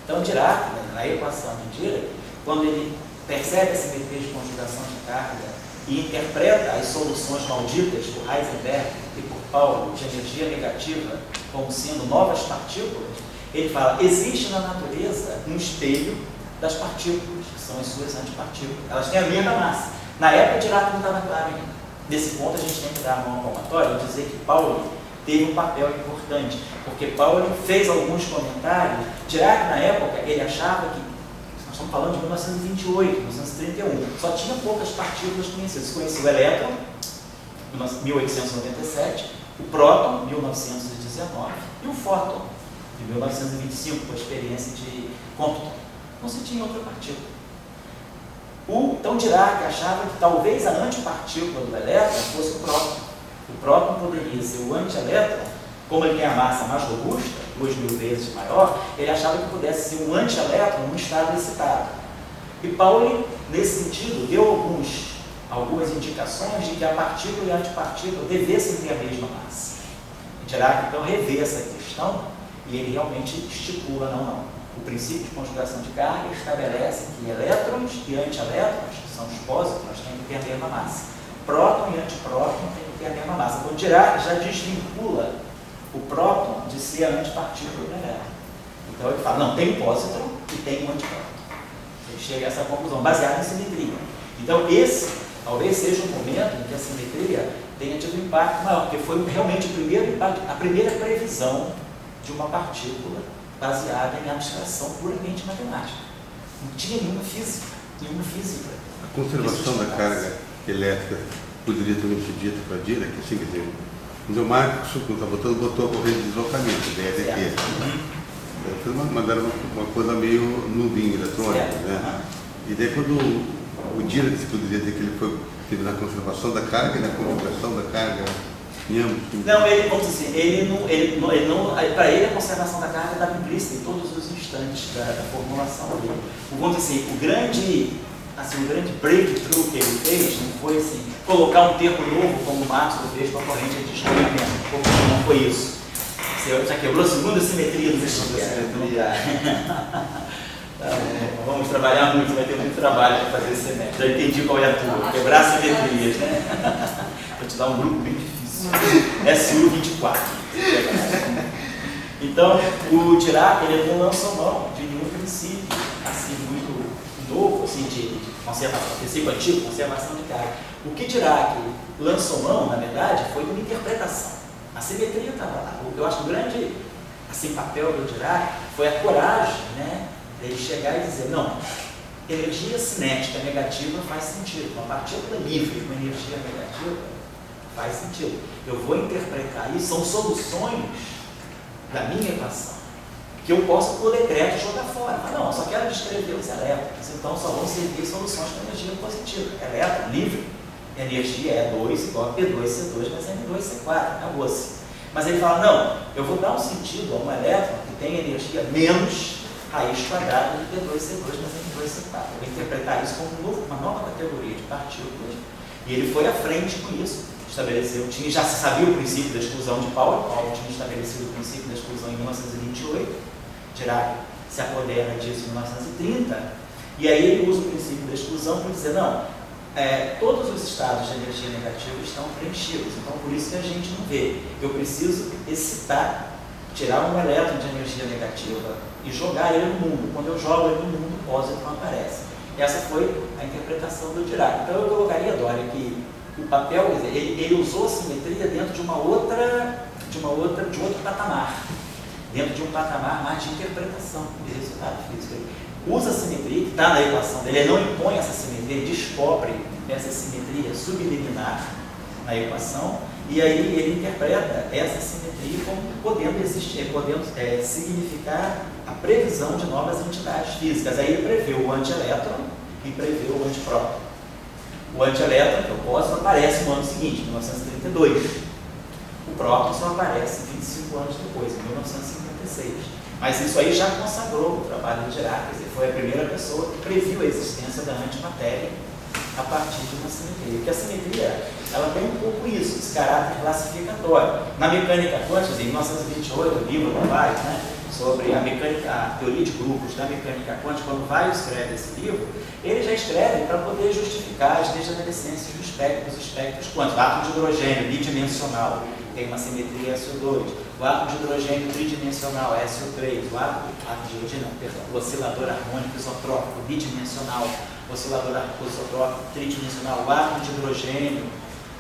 Então, Dirac, na equação de Dirac, quando ele percebe a simetria de conjugação de carga e interpreta as soluções malditas por Heisenberg e por Paulo de energia negativa como sendo novas partículas, ele fala, existe na natureza um espelho das partículas, que são as suas antipartículas. Elas têm a mesma massa. Na época, Dirac não estava claro ainda. Nesse ponto, a gente tem que dar a mão ao palmatório e dizer que Paulo teve um papel importante, porque Paulo fez alguns comentários. Dirac, na época, ele achava que, nós estamos falando de 1928, 1931, só tinha poucas partículas conhecidas. Se conhecia o elétron, 1897, o próton, 1919, e o fóton, de 1925, com a experiência de Compton. Não se tinha outra partícula. Então Dirac achava que talvez a antipartícula do elétron fosse o próton. O próton poderia ser o antielétron, como ele tem a massa mais robusta, 2.000 vezes maior, ele achava que pudesse ser um antielétron num estado excitado. E Pauli, nesse sentido, deu algumas indicações de que a partícula e a antipartícula devessem ter a mesma massa. E Dirac, então, revê essa questão E ele realmente estipula, não. O princípio de conjugação de carga estabelece que elétrons e antielétrons, que são os pósitrons, têm que ter a mesma massa. Próton e antipróton têm que ter a mesma massa. Então, Dirac já desvincula o próton de ser a antipartícula do elétron. Então, ele fala, não, tem um pósitron e tem um antipróton. Ele chega a essa conclusão, baseada em simetria. Então, esse talvez seja um momento em que a simetria tenha tido um impacto maior, porque foi realmente o primeiro impacto, a primeira previsão de uma partícula baseada em abstração puramente matemática. Não tinha nenhuma física. A conservação da carga elétrica poderia também ser dita para Dirac, assim, quer dizer, o Marx, quando está botou a corrente de deslocamento, DLT. Mandaram uma coisa meio nuvem eletrônica, né? E daí quando o Dirac, se poderia dizer que ele teve na conservação da carga e na configuração da carga em ambos. Não, ele, vamos dizer assim, para ele a conservação da carga estava implícita em todos os instantes da formulação dele. Vamos dizer assim, o grande breakthrough que ele fez não foi assim, colocar um termo novo como o Maxwell fez com a corrente de deslocamento, porque não foi isso. Você já quebrou a segunda simetria dos estudos. Vamos trabalhar muito, vai ter muito trabalho para fazer esse semestre. Já entendi qual é a tua, quebrar simetrias, né? Vou te dar um grupo bem difícil. SU 24. Então, o Dirac, ele não lançou mão de nenhum princípio assim, muito novo, assim, de conservação, princípio antigo, conservação de carga. O que Dirac lançou mão, na verdade, foi de uma interpretação. A simetria estava lá. Eu acho que o grande assim, papel do Dirac foi a coragem, né, dele chegar e dizer, não, energia cinética negativa faz sentido. Uma partícula livre com energia negativa faz sentido. Eu vou interpretar isso, são soluções da minha equação, que eu posso, por decreto, jogar fora. Mas não, eu só quero descrever os elétrons, então só vão servir soluções com energia positiva. Elétron livre, energia é 2 igual a P2C2 mais M2C4, acabou-se. Mas ele fala, não, eu vou dar um sentido a um elétron que tem energia menos raiz quadrada de P2C2 mais M2C4. Eu vou interpretar isso como uma nova categoria de partículas. E ele foi à frente com isso. Estabeleceu, já se sabia o princípio da exclusão de Pauli. Pauli tinha estabelecido o princípio da exclusão em 1928. Dirac se apodera disso em 1930. E aí ele usa o princípio da exclusão para dizer, não, todos os estados de energia negativa estão preenchidos. Então, por isso que a gente não vê. Eu preciso excitar, tirar um elétron de energia negativa e jogar ele no mundo. Quando eu jogo ele no mundo, o pósitron aparece. Essa foi a interpretação do Dirac. Então, eu colocaria, Dória, que o papel, quer dizer, ele usou a simetria dentro de outro patamar, dentro de um patamar mais de interpretação de resultado físico. Ele usa a simetria, que está na equação dele, ele não impõe essa simetria, ele descobre essa simetria subliminar na equação, e aí ele interpreta essa simetria como podendo existir, podendo significar a previsão de novas entidades físicas. Aí ele prevê o antielétron e prevê o antipróton. O antielétron, que é o pósitron, aparece no ano seguinte, 1932. O próton só aparece 25 anos depois, em 1956. Mas isso aí já consagrou o trabalho de Dirac, quer dizer, foi a primeira pessoa que previu a existência da antimatéria a partir de uma simetria. Porque a simetria, ela tem um pouco isso, esse caráter classificatório. Na mecânica quântica, em 1928, o livro do Weiss, né, sobre a teoria de grupos da mecânica quântica, quando Weiss escreve esse livro, ele já escreve para poder justificar as degenerescências dos espectros quânticos. O átomo de hidrogênio bidimensional tem uma simetria SO2, o átomo de hidrogênio tridimensional SO3, o oscilador harmônico isotrópico bidimensional, oscilador isotrópico tridimensional, o átomo de hidrogênio,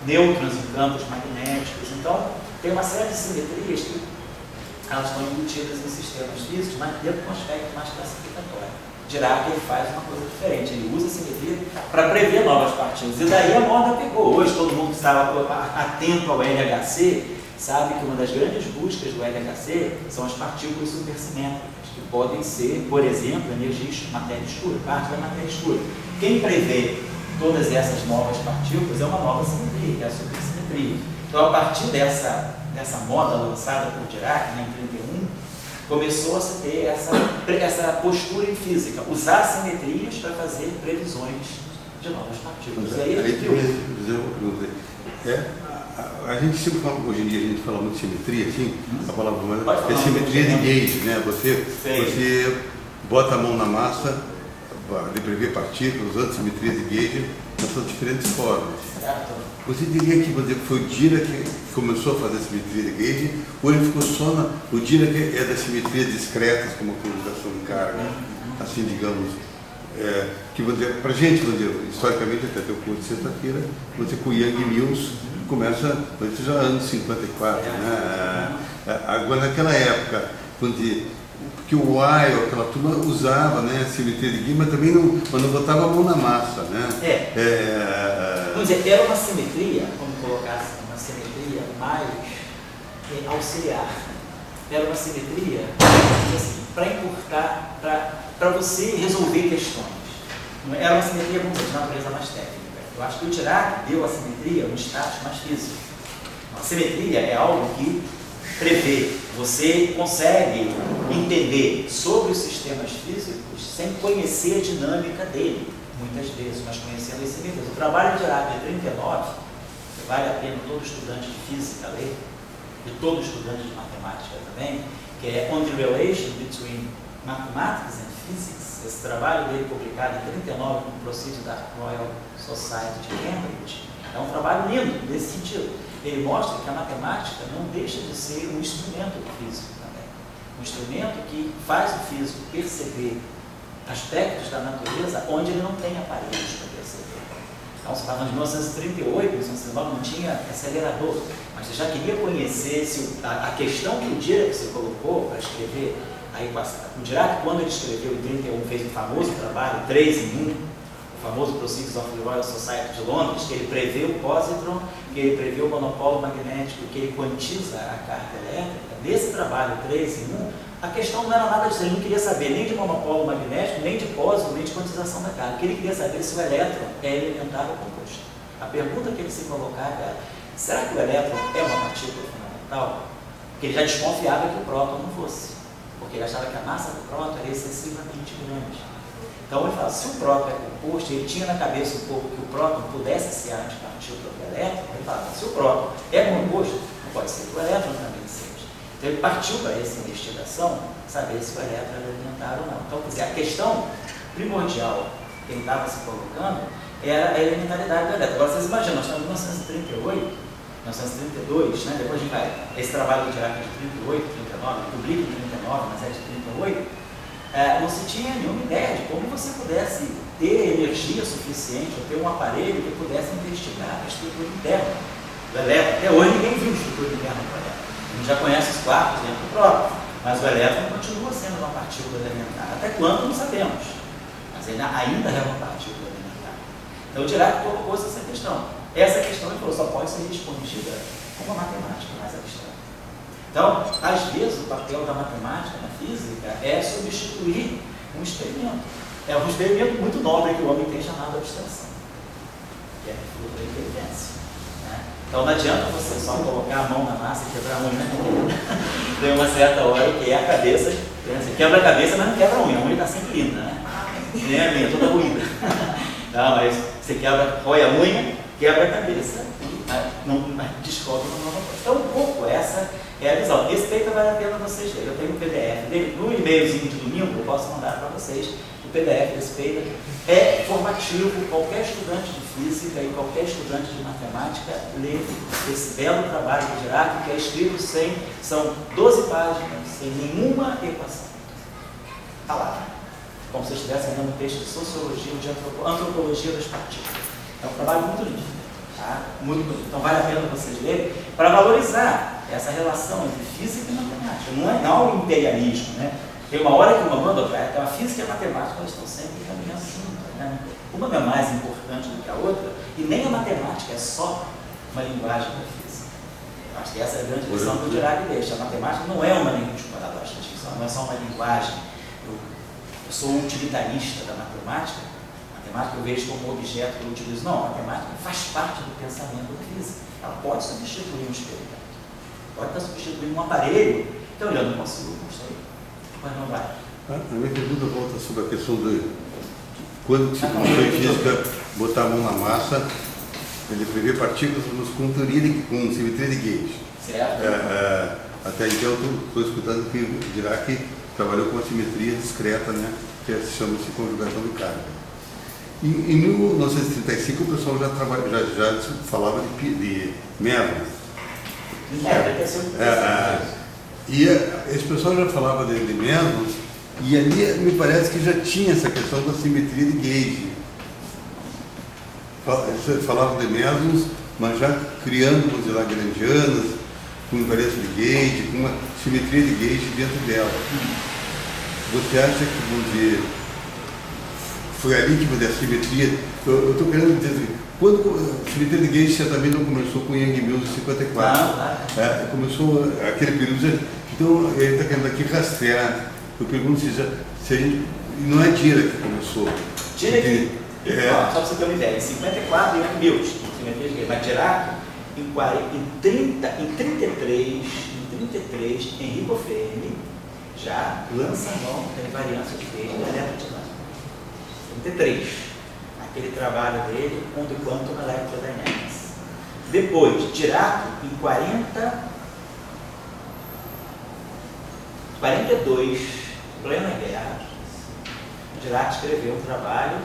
nêutrons em campos magnéticos. Então, tem uma série de simetrias que elas estão embutidas em sistemas físicos, mas dentro de um aspecto mais classificatório. Dirac, ele faz uma coisa diferente, ele usa a simetria para prever novas partículas. E daí a moda pegou. Hoje todo mundo que estava atento ao LHC sabe que uma das grandes buscas do LHC são as partículas supersimétricas, que podem ser, por exemplo, energia, matéria escura, parte da matéria escura. Quem prevê todas essas novas partículas é uma nova simetria, que é a supersimetria. Então, a partir dessa moda lançada por Dirac, em 1931, começou a se ter essa postura em física, usar simetrias para fazer previsões de novas partículas. Aí A gente sempre fala, hoje em dia a gente fala muito de simetria, assim, a palavra Pode é simetria de gauge, né? Você bota a mão na massa, de prever partículas, usando simetria de gauge, mas são diferentes formas. Você diria que foi o Dirac que começou a fazer a simetria de gauge, ou ele ficou só na... O Dirac é das simetrias discretas, como a polarização de carga, assim, digamos, que para a gente, historicamente, até teu curso de sexta-feira, você com o Young Mills começa, já anos 54, né? Agora, naquela época, que o Weil, aquela turma usava, né, a simetria de gauge, mas também não botava a mão na massa, né? Vamos dizer, era uma simetria, vamos colocar assim, uma simetria mais auxiliar. Era uma simetria assim, para encurtar, para você resolver questões. Era uma simetria, vamos dizer, de natureza mais técnica. Eu acho que o Dirac deu a simetria um status mais físico. A simetria é algo que prevê, você consegue entender sobre os sistemas físicos sem conhecer a dinâmica dele, muitas vezes, mas conhecendo as simetrias. O trabalho de Dirac de 39, que vale a pena todo estudante de física ler, e todo estudante de matemática também, que é On the Relation Between Mathematics and Physics. Esse trabalho dele, publicado em 39 no Proceedings da Royal Society de Cambridge, é um trabalho lindo nesse sentido. Ele mostra que a matemática não deixa de ser um instrumento físico também. Um instrumento que faz o físico perceber aspectos da natureza onde ele não tem aparelhos para perceber. Então, você fala de 1938, 1939 não tinha acelerador, mas você já queria conhecer se a questão que o Dirac se colocou para escrever a equação. O Dirac, quando ele escreveu em 31, fez um famoso trabalho, 3 em 1, o famoso Proceedings of the Royal Society de Londres, que ele prevê o positron, que ele prevê o monopolo magnético, que ele quantiza a carga elétrica. Nesse trabalho 3 em 1, a questão não era nada disso, ele não queria saber nem de monopolo magnético, nem de positron, nem de quantização da carga. O que ele queria saber se o elétron é elementar ou composto. A pergunta que ele se colocava era, será que o elétron é uma partícula fundamental? Porque ele já desconfiava que o próton não fosse, porque ele achava que a massa do próton era excessivamente grande. Então ele fala, se o próton é composto, ele tinha na cabeça um pouco que o próton pudesse ser a antipartícula do elétron, ele fala, se o próton é composto, não pode ser que o elétron também seja. Então ele partiu para essa investigação, saber se o elétron era elementar ou não. Então, quer dizer, a questão primordial que ele estava se colocando era a elementaridade do elétron. Agora vocês imaginam, nós estamos em 1938, 1932, né? Depois a gente vai, esse trabalho do Dirac de 38, 39, publica em 39, mas é de 38, não se tinha nenhuma ideia de como você pudesse ter energia suficiente ou ter um aparelho que pudesse investigar a estrutura interna do elétron. Até hoje ninguém viu a estrutura interna do elétron. A gente já conhece os quartos dentro do próprio, mas o elétron continua sendo uma partícula elementar. Até quando não sabemos, mas ele ainda é uma partícula elementar. Então o Dirac colocou essa questão. Essa questão ele falou, só pode ser respondida com uma matemática mais abstrata. Então, às vezes, o papel da matemática na física é substituir um experimento. É um experimento muito nobre que o homem tem chamado abstração, que é a fruto da inteligência. Né? Então, não adianta você só colocar a mão na massa e quebrar a unha. Tem uma certa hora que é a cabeça, você quebra a cabeça, mas não quebra a unha está sempre linda, né? Nem a minha, toda ruída. Não, mas você rói a unha, quebra a cabeça e não descobre uma nova coisa. Então, um pouco essa é a visão. Esse paper vale a pena vocês lerem. Eu tenho um PDF dele. No e-mailzinho de domingo eu posso mandar para vocês o PDF desse paper. É formativo. Qualquer estudante de física e qualquer estudante de matemática lê esse belo trabalho do Dirac, que é escrito são 12 páginas, sem nenhuma equação. Está lá. Como se eu estivesse lendo um texto de sociologia ou de antropologia das partículas. É um trabalho muito lindo. Tá? Muito bonito. Então vale a pena vocês lerem para valorizar essa relação entre física e matemática. Não é um imperialismo, né? Tem uma hora que uma manda outra, então a física e a matemática elas estão sempre caminhando juntas, né? Uma não é mais importante do que a outra, e nem a matemática é só uma linguagem da física. Eu acho que essa é a grande lição que o Dirac deixa. A matemática não é uma linguagem, não é só uma linguagem. Eu sou um utilitarista da matemática. Eu vejo como objeto que eu utilizo. Não, a matemática faz parte do pensamento da física. Ela pode substituir um experimento. Pode estar substituindo um aparelho. Então, eu não consigo construir. Mas não vai. A minha pergunta volta sobre a questão de quando se começou em física botar a mão na massa ele prevê partículas com simetria de gauge. Certo. Até então, estou escutando que Dirac trabalhou com a simetria discreta, né, que se chama de conjugação de carga. Em 1935, o pessoal já falava de mesons. E esse pessoal já falava de mesons, e ali me parece que já tinha essa questão da simetria de gauge. Falava de mesons, mas já criando, vamos dizer, lagrangianas, com invariância de gauge, com uma simetria de gauge dentro dela. Você acha que, vamos dizer, foi ali que a simetria... Eu estou querendo dizer assim, quando a simetria de gauge certamente não começou com Young Mills em 54. Começou aquele período... Então, ele está querendo aqui rastrear. Eu pergunto se a gente... Não é Dirac que começou. Dirac, só para você ter uma ideia, em 54 Young Mills, simetria de gauge, mas Dirac, em 33, Enrico Fermi já lança a mão da invariância de gauge da eletrodinâmica. 33, aquele trabalho dele, onde quantum electrodynamics. Depois, Dirac, em 42, plena guerra, Dirac escreveu um trabalho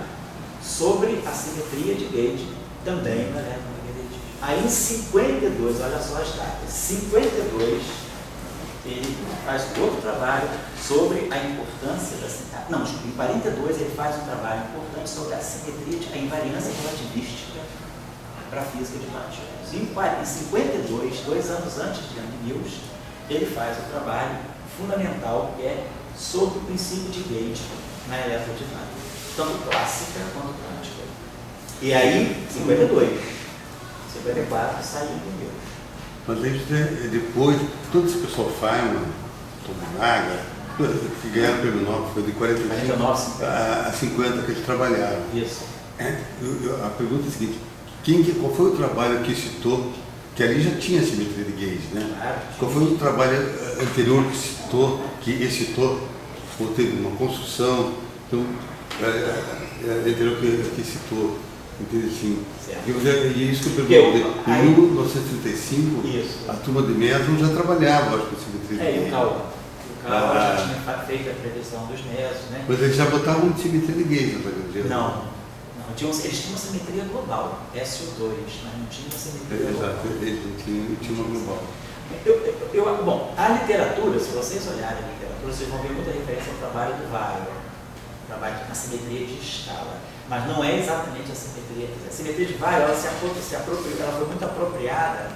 sobre a simetria de gauge também na eletromagnetismo. Aí em 52, olha só as datas, 52, ele faz outro trabalho sobre a importância da simetria. Não, em 42 ele faz um trabalho importante sobre a simetria, a invariância relativística para a física de partículas. Em 52, 2 anos antes de Young Mills, ele faz um trabalho fundamental que é sobre o princípio de gauge na eletrodinâmica, tanto clássica quanto quântica. E aí, 52, 54, saiu Young Mills. Mas depois, todo esse pessoal Feynman, Tomonaga, que ganharam o prêmio Nobel, foi de 45 a 50 que eles trabalharam. Isso. A pergunta é a seguinte, qual foi o trabalho que citou, que ali já tinha simetria de gauge, né? Claro. Qual foi o trabalho anterior que excitou, ou teve uma construção, então, anterior que citou? Entende assim? E isso que eu perguntei. Em 1935, a turma de Meson já trabalhava, acho que, com simetria de gauge. O Cauã já tinha feito a previsão dos mesos, né? Mas eles já botavam de simetria de gauge, não. Eles tinham uma simetria global, SO2, mas não tinha uma simetria global. Exato, eles não tinham uma global. Bom, a literatura, se vocês olharem a literatura, vocês vão ver muita referência ao trabalho do Weil, trabalho na simetria de escala. Mas não é exatamente a simetria. A simetria de Weil, ela foi muito apropriada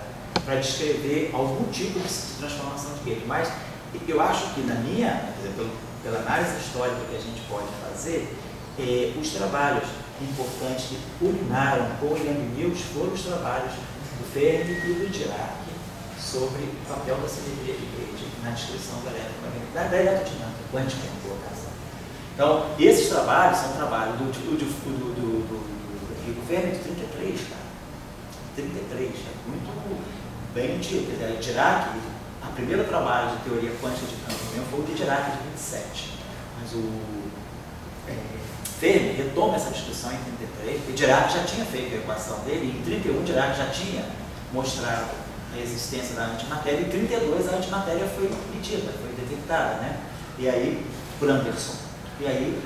para descrever algum tipo de transformação de gauge. Mas eu acho que pela análise histórica que a gente pode fazer, os trabalhos importantes que culminaram com o Young Mills foram os trabalhos do Fermi e do Dirac sobre o papel da simetria de gauge na descrição da eletrodinâmica quântica, em colocação. Então, esses trabalhos são trabalhos do Fermi de 33, cara. 33, é muito bem antigo. Dirac, o primeiro trabalho de teoria quântica de campo mesmo foi o de Dirac de 27. Mas o Fermi retoma essa discussão em 33, porque Dirac já tinha feito a equação dele, e em 31 Dirac já tinha mostrado a existência da antimatéria, e em 32 a antimatéria foi medida, foi detectada, né? E aí, por Anderson. E aí,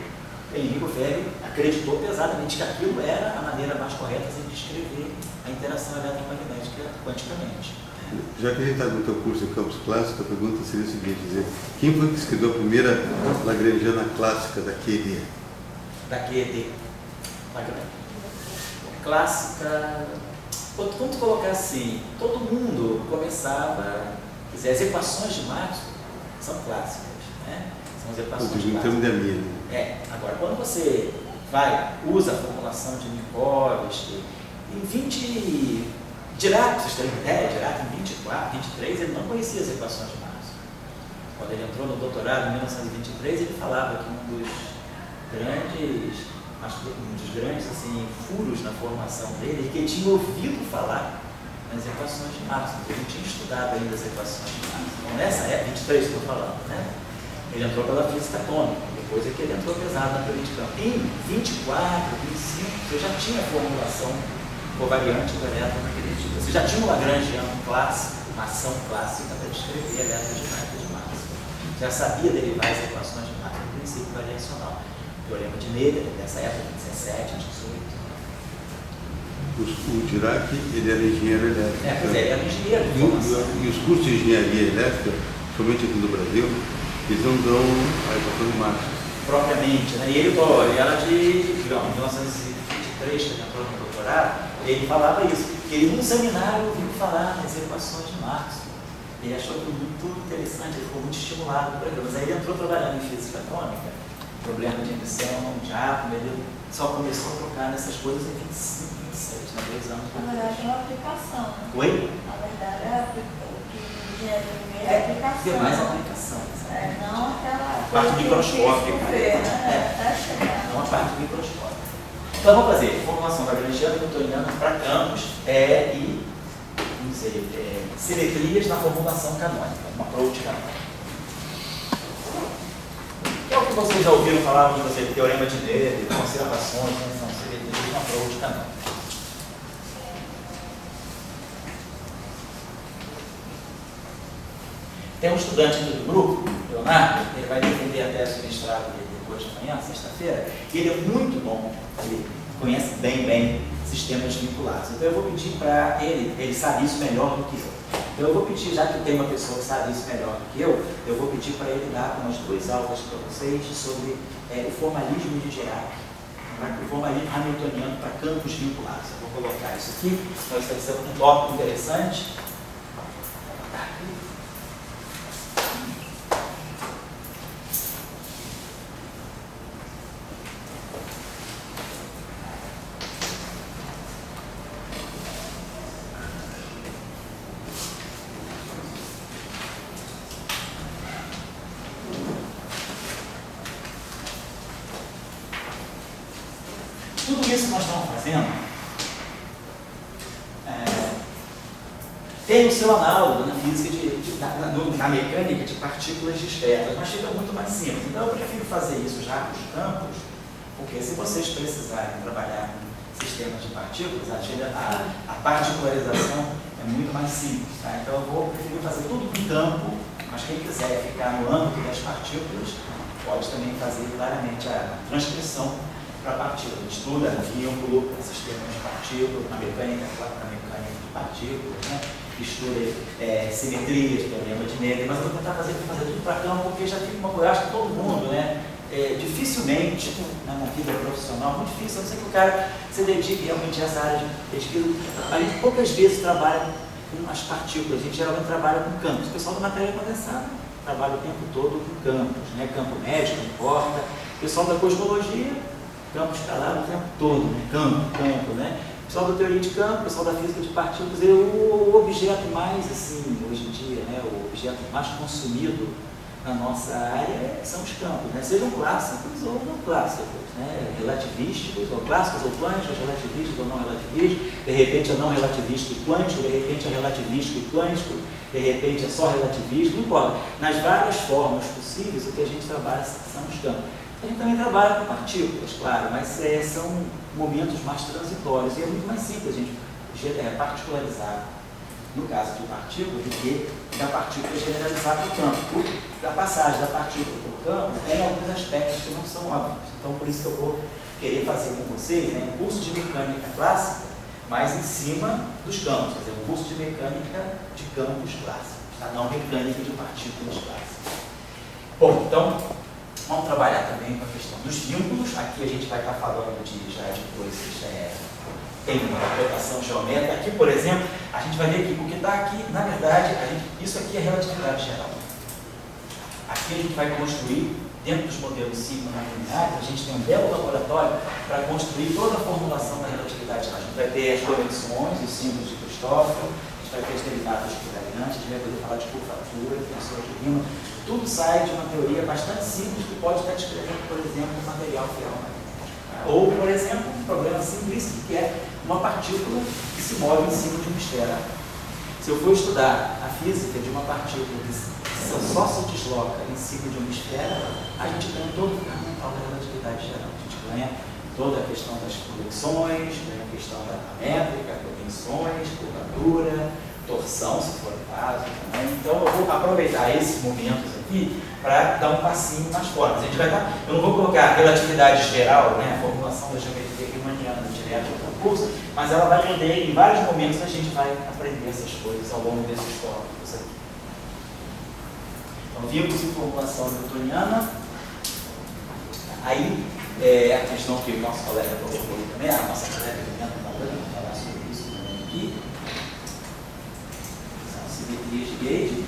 Enrico Fermi acreditou pesadamente que aquilo era a maneira mais correta de descrever a interação eletromagnética quanticamente. Já que a gente está no teu curso de campos clássicos, a pergunta seria o seguinte, quem foi que escreveu a primeira lagrangiana clássica da QED? Da QED. Clássica, vamos colocar assim, todo mundo começava, quer dizer, as equações de Maxwell são clássicas, né? São as equações em termos de amino. Agora quando você usa a formulação de Minkowski, em 20, Dirac, vocês têm ideia, Dirac em 24, 23, ele não conhecia as equações de Maxwell. Quando ele entrou no doutorado em 1923, ele falava que um dos grandes assim, furos na formação dele é que ele tinha ouvido falar nas equações de Maxwell, ele não tinha estudado ainda as equações de Maxwell. Então, nessa época, 23 que eu estou falando, né? Ele entrou pela física atômica, depois é que ele entrou pesado na teoria de campo. Em 24, 25, você já tinha a formulação covariante do eletromagnetismo. Você já tinha um lagrangiano clássico, uma ação clássica para descrever eletrodinámica de massa. Já sabia derivar as equações de massa do princípio variacional. O teorema de Nader, dessa época, de 17, 18. O Dirac, ele era engenheiro elétrico. Pois é, ele era engenheiro de formação. E os cursos de engenharia elétrica, somente aqui no Brasil, eles não dão a equação de massa. Propriamente, né? E ele era de, digamos, 1923, que ele entrou no doutorado, ele falava isso, que ele num seminário ouviu falar nas equações de Marx. Ele achou aquilo muito interessante, ele ficou muito estimulado por aquilo. Mas aí ele entrou trabalhando em física atômica, problema de emissão, de átomo, ele só começou a trocar nessas coisas em 25, 26, né? 2 anos. Na verdade é uma aplicação. Né? Oi? Na verdade o que engenharia é aplicação. É mais aplicação. Não aquela parte microscópica. Não a parte microscópica. Então vamos fazer formulação lagrangiana e newtoniana para campos e simetrias na formulação canônica, uma approach canônica. Que é o que vocês já ouviram falar de você, teorema de Nader, conservações, né? São simetrias na approach canônica. Tem um estudante aqui do grupo, Leonardo, ele vai defender a tese do mestrado dele depois de amanhã, sexta-feira, e ele é muito bom, ele conhece bem sistemas vinculados. Então eu vou pedir para ele sabe isso melhor do que eu. Então eu vou pedir, já que tem uma pessoa que sabe isso melhor do que eu vou pedir para ele dar umas 2 aulas para vocês sobre o formalismo de Dirac, o formalismo hamiltoniano para campos vinculados. Eu vou colocar isso aqui, nós estamos sendo um tópico interessante. Tudo isso que nós estamos fazendo tem o seu análogo na física, na mecânica de partículas dispersas, mas fica muito mais simples. Então eu prefiro fazer isso já com os campos, porque se vocês precisarem trabalhar com sistemas de partículas, a particularização é muito mais simples. Tá? Então eu vou preferir fazer tudo com campo, mas quem quiser ficar no âmbito das partículas, pode também fazer claramente a transcrição para partículas. Estuda vínculo, sistemas de partículas, na mecânica de partículas, né? Estuda simetrias, teorema de Nader, mas eu vou tentar fazer tudo para campo, porque já fica uma coisa, acho que todo mundo, né? Dificilmente, na vida profissional, muito difícil, a não ser que o cara se dedique realmente a essa área de pesquisa. A gente poucas vezes trabalha com as partículas, a gente geralmente trabalha com campos. O pessoal da matéria condensada trabalha o tempo todo com campos, né? Campo médio, não importa. O pessoal da cosmologia, campo escalar o tempo todo, né? Campo, né? O pessoal da teoria de campo, o pessoal da física de partículas, o objeto mais, assim, hoje em dia, né? O objeto mais consumido na nossa área são os campos, né? Sejam clássicos ou não clássicos, né? Relativísticos, ou clássicos ou quânticos, relativísticos ou não relativísticos, de repente é não relativístico e quântico, de repente é relativístico e quântico, de repente é só relativístico, não importa. Nas várias formas possíveis, o que a gente trabalha são os campos. A gente também trabalha com partículas, claro, mas são momentos mais transitórios e é muito mais simples a gente particularizar, no caso de partícula, do que da partícula generalizar para o campo. Da passagem da partícula para o campo, tem alguns aspectos que não são óbvios. Então, por isso que eu vou querer fazer com vocês um curso de mecânica clássica, mas em cima dos campos, quer dizer, um curso de mecânica de campos clássicos, tá? Não mecânica de partículas clássicas. Bom, então, vamos trabalhar também com a questão dos vínculos. Aqui a gente vai estar falando de coisas, tem uma interpretação geométrica. Aqui, por exemplo, a gente vai ver que o que está aqui, na verdade, isso aqui é relatividade geral. Aqui a gente vai construir, dentro dos modelos sigma-lineares, a gente tem um belo laboratório para construir toda a formulação da relatividade geral. A gente vai ter as conexões, os símbolos de Cristóforo, a gente vai ter as derivadas covariantes, a gente vai poder falar de curvatura, tensor de Riemann. Tudo sai de uma teoria bastante simples que pode estar descrevendo, por exemplo, o material ferromagnético. Ou, por exemplo, um problema simplíssimo que é uma partícula que se move em cima de uma esfera. Se eu for estudar a física de uma partícula que só se desloca em cima de uma esfera, a gente ganha todo o fundamental da relatividade geral. A gente ganha toda a questão das conexões, né, a questão da métrica, tensões, curvatura, torção, se for o caso. Né? Então, eu vou aproveitar esses momentos aqui para dar um passinho mais forte. A gente vai dar, eu não vou colocar a relatividade geral, né, a formulação da geometria riemanniana direto no curso, mas ela vai poder, em vários momentos, a gente vai aprender essas coisas ao longo desses tópicos aqui. Então, vimos em formulação newtoniana. Aí, a questão que o nosso colega colocou também, a nossa colega Juliana vai falar sobre isso também aqui. São simetrias de gauge.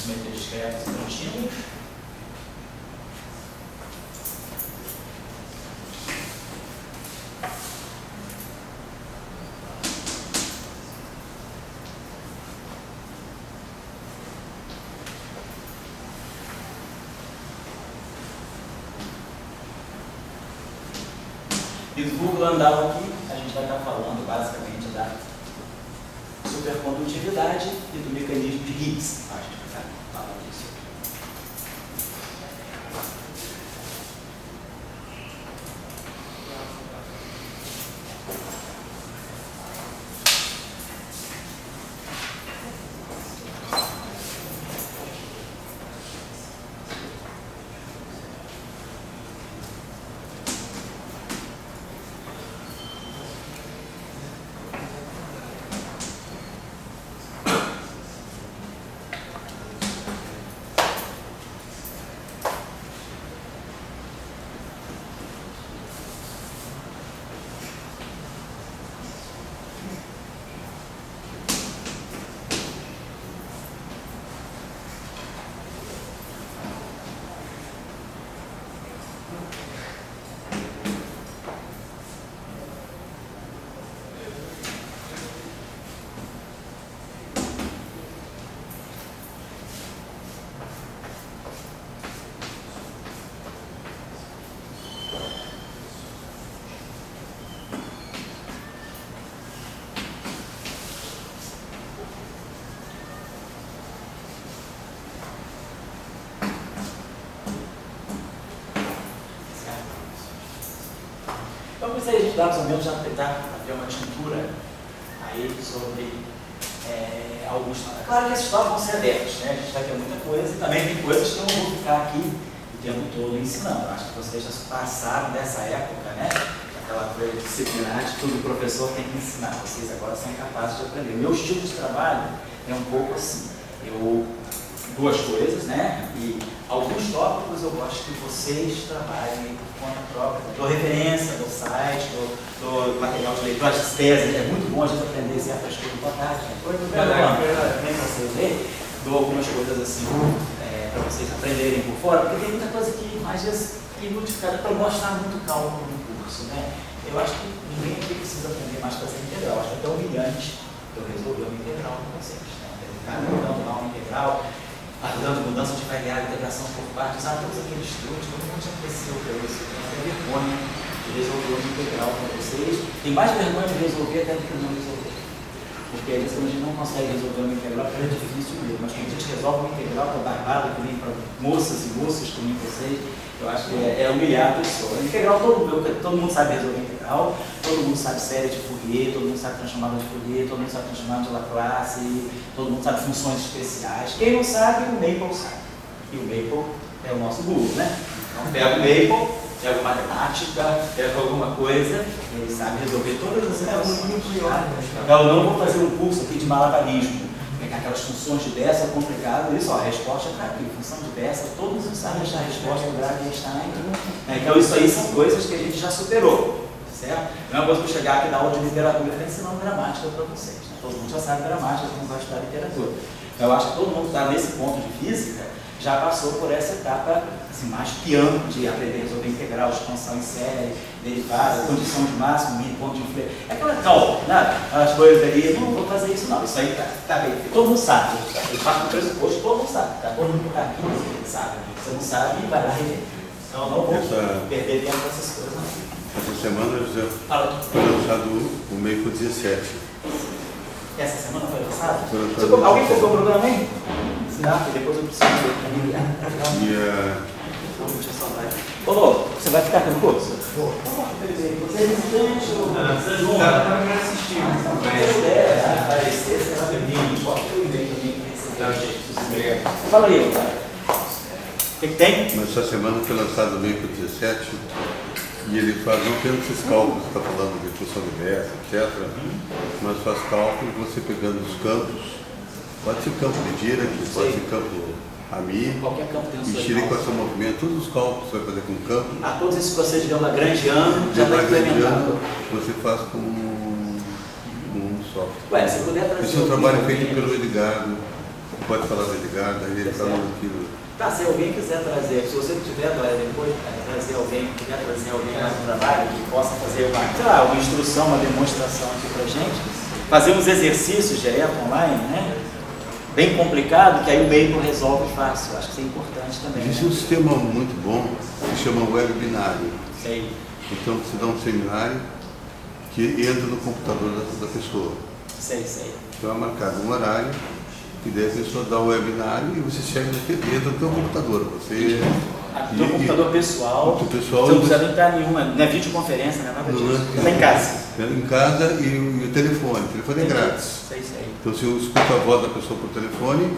Simetrias discretas e contínuas. E do Google Landau aqui, a gente vai estar falando basicamente da supercondutividade e do mecanismo de Higgs. A gente vai falar disso. Então, isso aí a gente dá mais ou menos já tentar ter uma tintura aí sobre alguns. Claro que esses tópicos vão ser abertos, né? A gente vai ter muita coisa e também tem coisas que eu não vou ficar aqui o tempo todo ensinando. Eu acho que vocês já passaram dessa época, né? Aquela coisa disciplinar de tudo o professor tem que ensinar. Vocês agora são capazes de aprender. Meu estilo de trabalho é um pouco assim. Duas coisas, né? E alguns tópicos eu gosto que vocês trabalhem por conta própria. Dou referência, dou site, dou material de leitura, as teses. É muito bom a gente aprender certas coisas. Boa tarde, né? Vem para vocês lerem. Dou algumas coisas assim para vocês aprenderem por fora, porque tem muita coisa que às vezes é inútil para mostrar muito cálculo no curso, né? Eu acho que ninguém aqui precisa aprender mais para ser integral. Acho que é até humilhante eu resolver uma integral com vocês. Ficar mudando lá uma integral, dando mudança de variável, integração por partes, todos aqueles truques, todo mundo já cresceu para isso. Tem vergonha de resolver uma integral para vocês. Tem mais vergonha de resolver até do que não resolver. Porque às vezes a gente não consegue resolver uma integral, porque é difícil mesmo. Mas quando a gente resolve uma integral para barbado, que nem para moças e moços que nem vocês, eu acho que é humilhar a pessoa. A integral, todo mundo sabe resolver integral, todo mundo sabe série de Fourier, todo mundo sabe transformada de Fourier, todo mundo sabe transformada de Laplace, todo mundo sabe funções especiais. Quem não sabe, o Maple sabe. E o Maple é o nosso Google, né? Então pega o Maple, pega matemática, pega alguma coisa, ele sabe resolver todas as equações. Eu não vou fazer um curso aqui de malabarismo. Aquelas funções de Bessel complicado, isso, a resposta está aqui, função de Bessel, todos sabem achar a resposta do grau de Einstein. Então isso aí são coisas que a gente já superou, certo? Não é uma coisa que eu chegar aqui na aula de literatura e ensinar gramática para vocês, né? Todo mundo já sabe gramática, todo mundo vai estudar literatura. Então eu acho que todo mundo que está nesse ponto de física já passou por essa etapa assim, mais piano de aprender a resolver integral, expansão em série, derivada, condição de máximo, mínimo, ponto de inflexão. É aquela calma, né? As coisas ali, não vou fazer isso não, isso aí tá bem, todo mundo sabe. Eu faço no pressuposto, todo mundo sabe, tá? Todo mundo tá aqui, sabe. Você não sabe, vai lá rever. Então não vou perder tempo com essas coisas não. Essa semana, José, foi lançado o MEICO 17. Essa semana foi lançado? Alguém comprou o programa aí? Tá, e depois eu preciso ver. Ô, Lô, você vai ficar com o curso? Vou. Você é visitante ou vocês vão? Para assistir. Vai aparecer, você vai ver vídeo, pode ter um e-mail também. Fala aí, cara. O que tem? Mas essa semana foi lançado o MEICO 17 e ele faz não apenas esses cálculos, está falando de função inversa, etc., mas faz cálculos você pegando os campos. Pode ser campo de Dirac, pode ser campo AMI, qualquer campo tem e tira equação movimento, todos os cálculos que você vai fazer com campo. Todos esses que você diga Lagrangiano já está implementado. Você faz com um software. Ué, se puder trazer. Esse é um trabalho feito pelo Edgardo, pode falar do Edgardo, ele está naquilo. Tá, se alguém quiser trazer, se você tiver, depois trazer alguém, quiser trazer alguém mais no trabalho que possa fazer uma instrução, uma demonstração aqui pra gente, fazer uns exercícios direto online, né? Bem complicado, que aí o MEICO resolve fácil. Acho que isso é importante também. Existe um sistema muito bom que se chama web binário. Sei. Então você dá um seminário que entra no computador da pessoa. Sei. Então é marcado um horário e daí a pessoa dá o webinário e você chega dentro do teu computador. Você do teu computador pessoal. Você não precisa entrar nenhuma, não é videoconferência, não é nada disso. Você está em casa. Em casa e o telefone é grátis. Sei. Então você escuta a voz da pessoa por telefone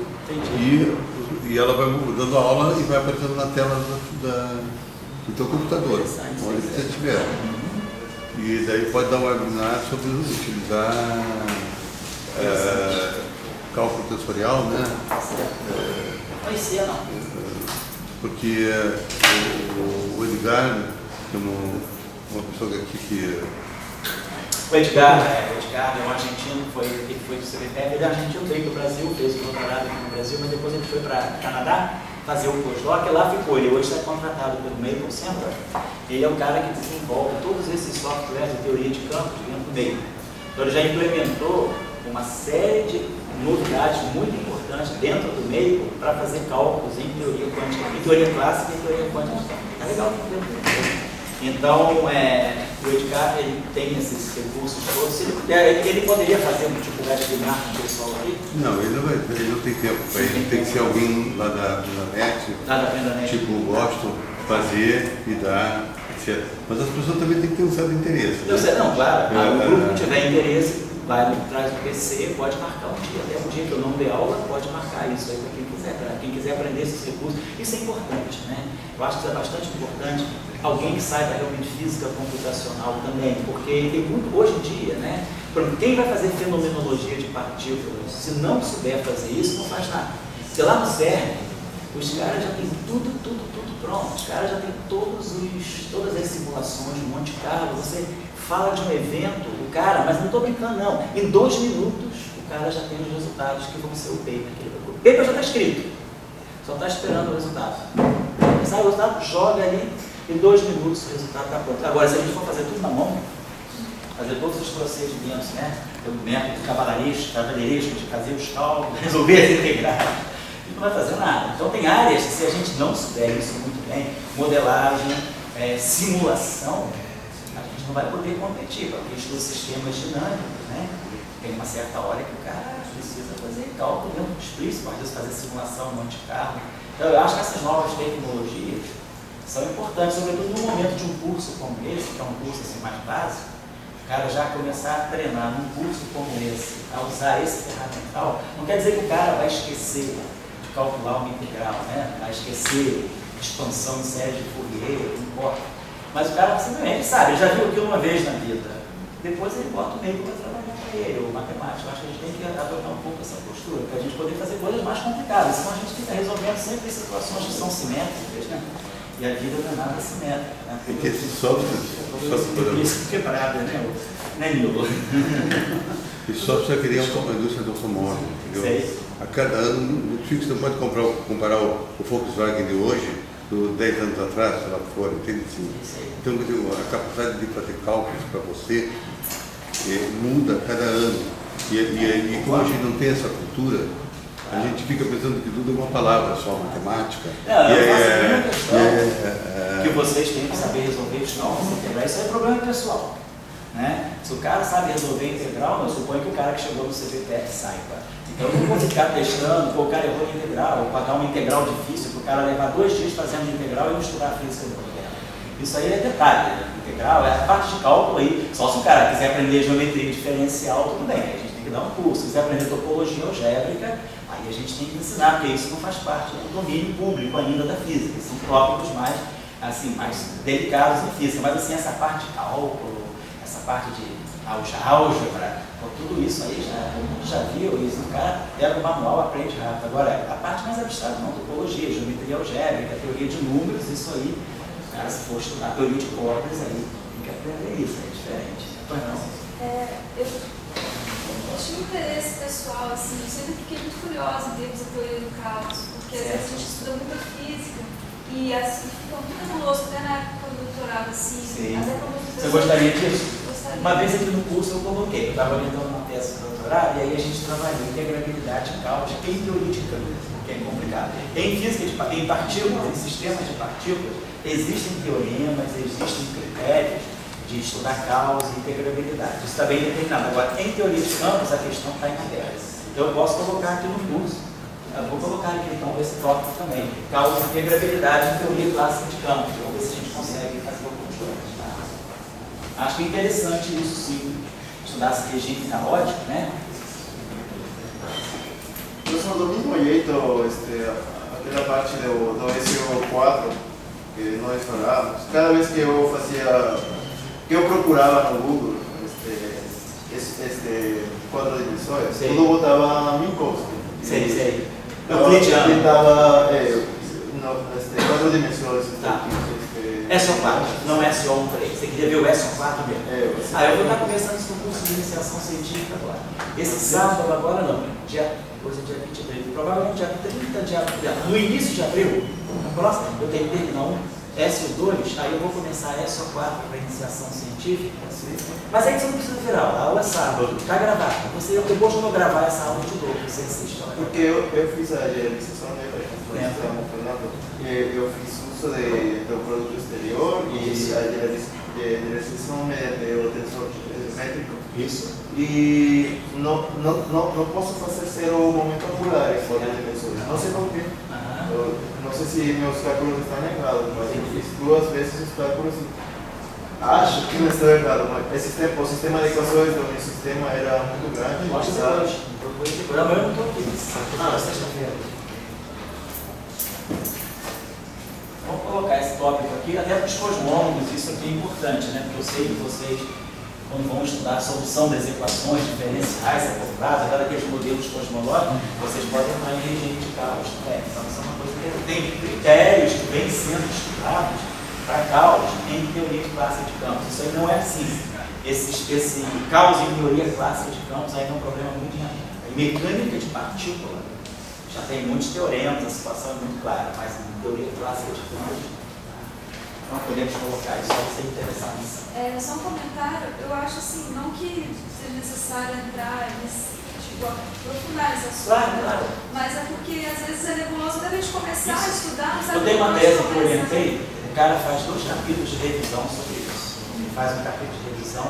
e ela vai dando a aula e vai aparecendo na tela do teu computador, onde você estiver. E daí pode dar um webinar sobre utilizar cálculo tensorial, né? Conhecia não. Porque o Edgar, que é uma pessoa aqui que... O Edgar é um argentino, ele foi do CBPF, ele é argentino, veio do Brasil, fez o doutorado aqui no Brasil, mas depois ele foi para Canadá fazer o pós-doc e lá ficou. Ele hoje está contratado pelo MEICO Center. Ele é o cara que desenvolve todos esses softwares de teoria de campos dentro do MEICO. Então ele já implementou uma série de novidades muito importantes dentro do MEICO para fazer cálculos em teoria quântica, em teoria clássica e em teoria quântica. É legal dentro do MEICO. Então, o Edgar, ele tem esses recursos todos. Se ele puder, ele poderia fazer um tipo de webinar com o pessoal aqui? Não, ele não tem tempo. Ele tem que ser alguém lá da net, tipo Boston, fazer e dar, etc. Mas as pessoas também têm que ter um certo interesse. Não, claro. O grupo que tiver interesse, vai atrás do PC, pode marcar um dia. Até um dia que eu não dei aula, pode marcar isso aí para quem quiser. Para quem quiser aprender esses recursos. Isso é importante, né? Eu acho que isso é bastante importante. Alguém que saiba realmente física computacional também, porque tem muito, hoje em dia, né? Quem vai fazer fenomenologia de partículas, se não souber fazer isso, não faz nada. Porque lá no CERN, os caras já têm tudo pronto. Os caras já têm todas as simulações de Monte Carlo. Você fala de um evento, o cara, mas não estou brincando não, em 2 minutos o cara já tem os resultados que vão ser o paper. O paper já está escrito, só está esperando o resultado. Sai o resultado, joga ali, em 2 minutos o resultado está pronto. Agora, se a gente for fazer tudo na mão, fazer todos os procedimentos, né? O método cavalheiresco de fazer os cálculos, resolver as integrais, não vai fazer nada. Então tem áreas que, se a gente não souber isso muito bem, modelagem, simulação, a gente não vai poder competir, porque estuda sistemas dinâmicos, né? Tem uma certa hora que o cara precisa fazer cálculo dentro dos príncipes, às vezes fazer simulação em Monte Carlo. Então eu acho que essas novas tecnologias são importantes, sobretudo no momento de um curso como esse, que é um curso assim, mais básico, o cara já começar a treinar num curso como esse, a usar esse ferramental, não quer dizer que o cara vai esquecer de calcular uma integral, né? Vai esquecer expansão em série de Fourier, não importa. Mas o cara simplesmente sabe, ele já viu aquilo uma vez na vida, depois ele bota o meio para trabalhar para ele, ou matemática. Eu acho que a gente tem que adotar um pouco essa postura, para a gente poder fazer coisas mais complicadas, senão a gente fica resolvendo sempre situações que são simétricas, né? E a vida não é nada simétrica, né? É que esse software quebrada, né? Nilo. Esse software queria uma indústria do automóvel, entendeu? A cada ano, você não pode comparar o Volkswagen de hoje do 10 anos atrás, lá fora, entende? Assim, então, quer dizer, a capacidade de fazer cálculos para você muda a cada ano. E como a gente não tem essa cultura, a gente fica pensando que tudo é uma palavra só, matemática. Que vocês têm que saber resolver os cálculos integrais, isso é problema pessoal. Né? Se o cara sabe resolver integral, eu suponho que o cara que chegou no CBPF saiba. Então eu não vou ficar testando, o cara errou em integral, ou pagar uma integral difícil, para o cara levar 2 dias fazendo integral e não estudar a física do problema. Isso aí é detalhe, né? Integral é a parte de cálculo aí, só se o cara quiser aprender geometria diferencial, tudo bem, a gente tem que dar um curso. Se quiser aprender topologia algébrica, aí a gente tem que ensinar, porque isso não faz parte do domínio público ainda da física, são tópicos mais delicados em física, mas assim, essa parte de cálculo, essa parte de álgebra, tudo isso aí já viu isso, o cara pega o manual, aprende rápido. Agora, a parte mais abstrata, não, topologia, geometria algébrica, teoria de números, isso aí, cara, se for estudar teoria de cordas, aí tem que aprender isso, é diferente. Pois não? Eu tive interesse pessoal, assim, eu sempre fiquei muito curiosa em termos da teoria do caos, porque às vezes a gente estuda muita física e assim, fica muito nebuloso, até na época do doutorado, assim. Sim. Até Você gostaria disso? Uma vez aqui no curso eu coloquei, eu estava orientando uma tese de doutorado e aí a gente trabalhou integrabilidade em cálculo em teoria de campo, que é complicado. Em física, em partículas, em sistemas de partículas, existem teoremas, existem critérios de estudar causa e integrabilidade. Isso está bem determinado. Agora, em teoria de campos, a questão está em matéria. Então, eu posso colocar aqui no curso. Eu vou colocar aqui, então, esse tópico também. Causa e integrabilidade em teoria clássica de campos. Vamos ver se a gente consegue fazer algumas coisas. Tá? Acho que é interessante isso, sim. Estudar esse regime caótico, né? Professor, do mesmo jeito, aquela parte do SO4 que nós falamos, cada vez que eu fazia, que eu procurava no Google este 4 dimensões, tudo botava Minkowski. Sei. Euclidiano. Estava 4 dimensões. Tá. SO4, não SO13. Você queria ver o SO4 mesmo? Eu vou estar começando isso no curso de iniciação científica agora. Esse sábado agora não, hoje é dia 23, provavelmente dia 30 de abril, no início de abril, na próxima, eu tenho que terminar um SO2, aí eu vou começar SO4 para iniciação científica. Mas aí você não precisa virar, a aula é sábado, está gravada. Depois eu vou gravar essa aula de novo, você assiste. Porque eu fiz a realização eu fiz uso do produto exterior e a realização do tensor métrico. Isso. E não posso fazer zero momento angular em 4 dimensões. Não sei porquê. Não sei se meus cálculos estão errados, mas eu fiz 2 vezes os cálculos e acho que não estou errado, mas o sistema de equações do meu sistema era muito grande. Eu não estou aqui. Sexta-feira. Vamos colocar esse tópico aqui, até para os cosmólogos, isso aqui é importante, né? Porque eu sei que vocês, quando vão estudar a solução das equações diferenciais acopladas, daqueles modelos cosmológicos, vocês podem entrar em regime de caos. Então, isso é uma coisa que tem critérios que vêm sendo estudados para caos em teoria clássica de campos. Isso aí não é assim. Esse caos em teoria clássica de campos aí é um problema muito grande. Em mecânica de partícula, já tem muitos teoremas, a situação é muito clara, mas em teoria clássica de campos, não podemos colocar isso, vai ser interessante. Só um comentário, eu acho assim, não que seja necessário entrar aprofundar nesse assunto, claro. Mas é porque às vezes é nebuloso da gente começar a estudar, sabe? Eu tenho uma tese que eu orientei, o cara faz 2 capítulos de revisão sobre isso. Ele faz um capítulo de revisão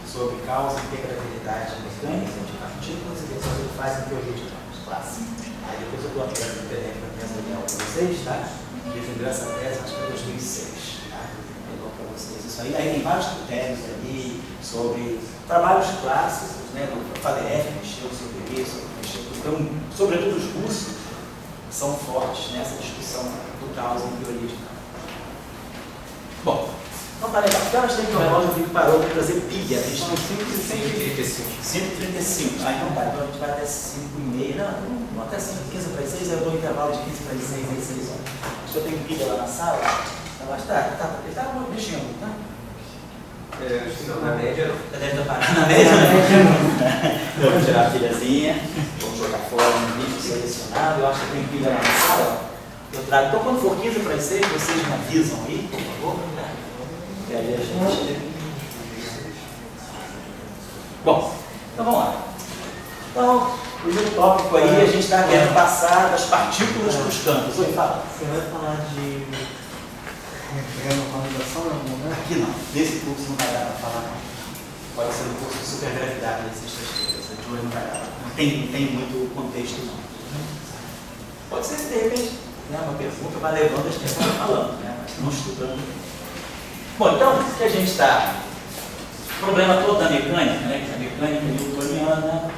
sobre causa e integrabilidade mecânica de partículas e depois ele faz em teoria de campos clássica. Aí depois eu dou a tese para vocês, tá? Que vendeu essa tese, acho que é 2006, tá? Eu dou para vocês isso aí. Aí tem vários critérios ali sobre trabalhos clássicos, né? O FADF mexeu sobre isso, então, sobretudo os russos são fortes nessa discussão do caos em teoria de campos. Bom, então tá legal. Que horas tem que o relógio viu que parou para trazer pilha? A gente tem 5h35. Ah, então tá. Então a gente vai até 5h30. Não até 5h15 para as 6, eu dou um intervalo de 15 para as 6 e 6 horas. Acho que eu tenho pilha lá na sala. Então, ele está mexendo, tá? Na média. Deve estar parado na média. Vamos tirar a pilhazinha. Vamos jogar fora um vídeo selecionado. Eu acho que tem pilha lá na sala. eu trago. Então, quando for 15 para as 6, vocês me avisam aí, por favor. Né? E aí a gente... Bom, então vamos lá. Então, o primeiro tópico aí, a gente está querendo passar das partículas para os campos. Oi, fala. Você vai falar de renormalização em algum momento? Aqui não. Nesse curso não vai dar para falar, não. Pode ser um curso de supergravidade desses textos. De hoje não vai dar. Não tem muito contexto, não. Pode ser que, de repente, né, uma pergunta vai levando a gente está falando, né, mas não estudando. Bom, então, o que a gente está... O problema todo da mecânica, né, que a mecânica newtoniana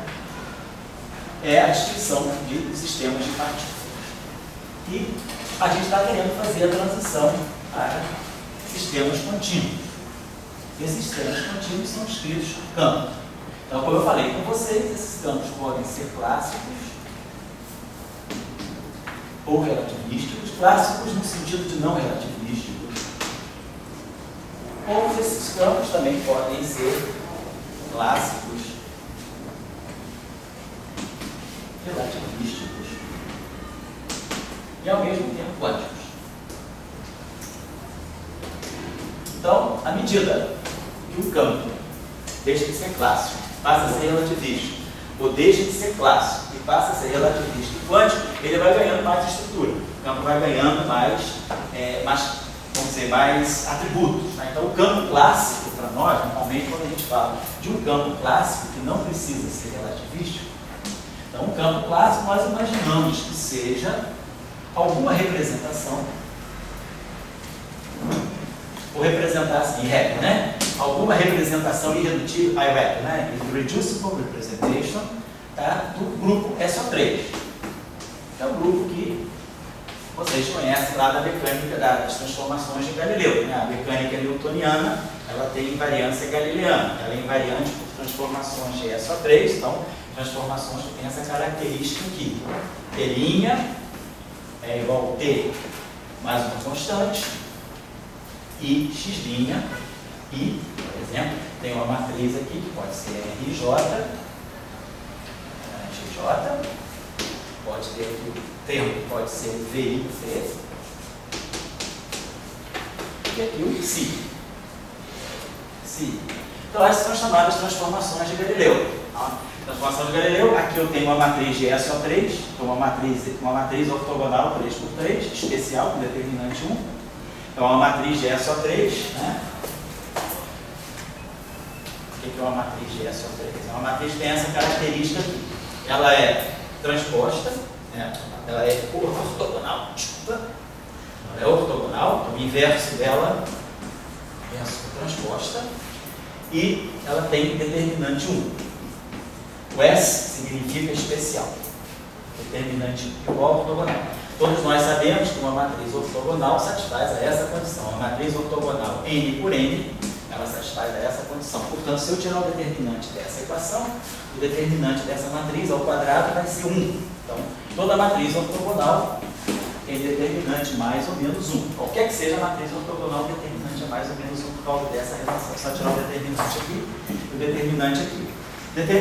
é a descrição de sistemas de partículas. E a gente está querendo fazer a transição para sistemas contínuos. E esses sistemas contínuos são descritos por campos. Então, como eu falei com vocês, esses campos podem ser clássicos ou relativísticos, clássicos no sentido de não relativísticos. Ou esses campos também podem ser clássicos relativísticos e ao mesmo tempo quânticos. Então, à medida que o campo deixa de ser clássico, passa a ser relativístico, ou deixa de ser clássico e passa a ser relativista e quântico, ele vai ganhando mais estrutura. O campo vai ganhando mais vamos dizer, mais atributos. Né? Então, o campo clássico, para nós, normalmente, quando a gente fala de um campo clássico que não precisa ser relativístico, então, um campo clássico nós imaginamos que seja alguma representação, ou representar assim, reto, né? Alguma representação irredutível, né? Irreducible representation, tá? Do grupo SO3. É o grupo que vocês conhecem lá da mecânica das transformações de Galileu. Né? A mecânica newtoniana, ela tem invariância galileana. Ela é invariante por transformações de SO3, então, transformações que têm essa característica aqui. T' é igual a T mais uma constante, e x', e, por exemplo, tem uma matriz aqui que pode ser RJ, XJ, pode ter aqui o tempo, pode ser VIC, e aqui o Psi. Então, essas são chamadas transformações de Galileu. Transformação de Galileu, aqui eu tenho uma matriz de SO3, uma matriz ortogonal 3×3, especial, com determinante 1. Então, uma matriz de SO3, né? O que é uma matriz de SO3? É uma matriz que tem essa característica aqui. Ela é transposta, né? Ela é ortogonal, desculpa. Ela é ortogonal, o inverso dela é transposta, e ela tem determinante 1. O S significa especial. Determinante igual ao ortogonal. Todos nós sabemos que uma matriz ortogonal satisfaz a essa condição. A matriz ortogonal N por N, ela satisfaz a essa condição. Portanto, se eu tirar o determinante dessa equação, o determinante dessa matriz ao quadrado vai ser 1. Então, toda matriz ortogonal tem determinante mais ou menos 1. Qualquer que seja a matriz ortogonal, o determinante é mais ou menos 1 por causa dessa relação. Só tirar o determinante aqui e o determinante aqui.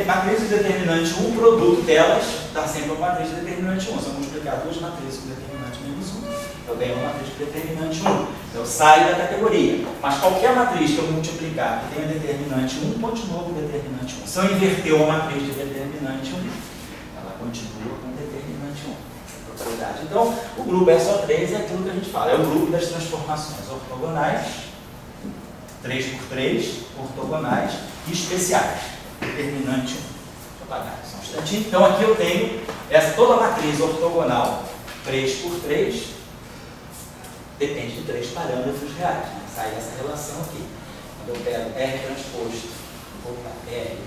Matriz de determinante 1, o produto delas dá sempre uma matriz de determinante 1. Se eu multiplicar duas matrizes com determinante menos 1, eu ganho uma matriz de determinante 1. Eu saio da categoria. Mas qualquer matriz que eu multiplicar que tenha determinante 1, continua com determinante 1. Se eu inverter uma matriz de determinante 1, ela continua com determinante 1. Propriedade. Então, o grupo SO3 é aquilo que a gente fala. É o grupo das transformações ortogonais, 3×3, ortogonais e especiais. Determinante 1. Deixa eu apagar só um instantinho. Então, aqui eu tenho toda a matriz ortogonal 3×3, depende de 3 parâmetros reais. Né? Sai essa relação aqui. Quando eu pego R transposto, R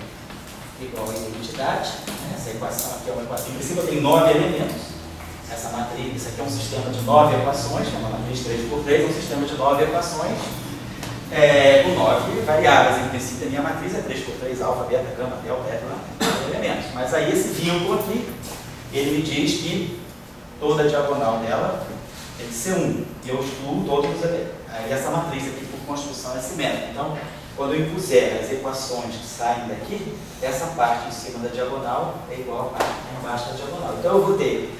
igual a identidade, né? Essa equação aqui é uma equação, em princípio eu tenho 9 elementos. Essa matriz, isso aqui é um sistema de 9 equações, que é uma matriz 3×3, é um sistema de 9 equações. Com 9 variáveis. Em princípio, a minha matriz é 3×3, alfa, beta, gama, delta, elementos. Mas aí esse vínculo aqui, ele me diz que toda a diagonal dela tem que ser 1. E eu excluo todos os elementos. Aí essa matriz aqui, por construção, é simétrica. Então, quando eu impuser as equações que saem daqui, essa parte em cima da diagonal é igual à parte embaixo da diagonal. Então, eu vou ter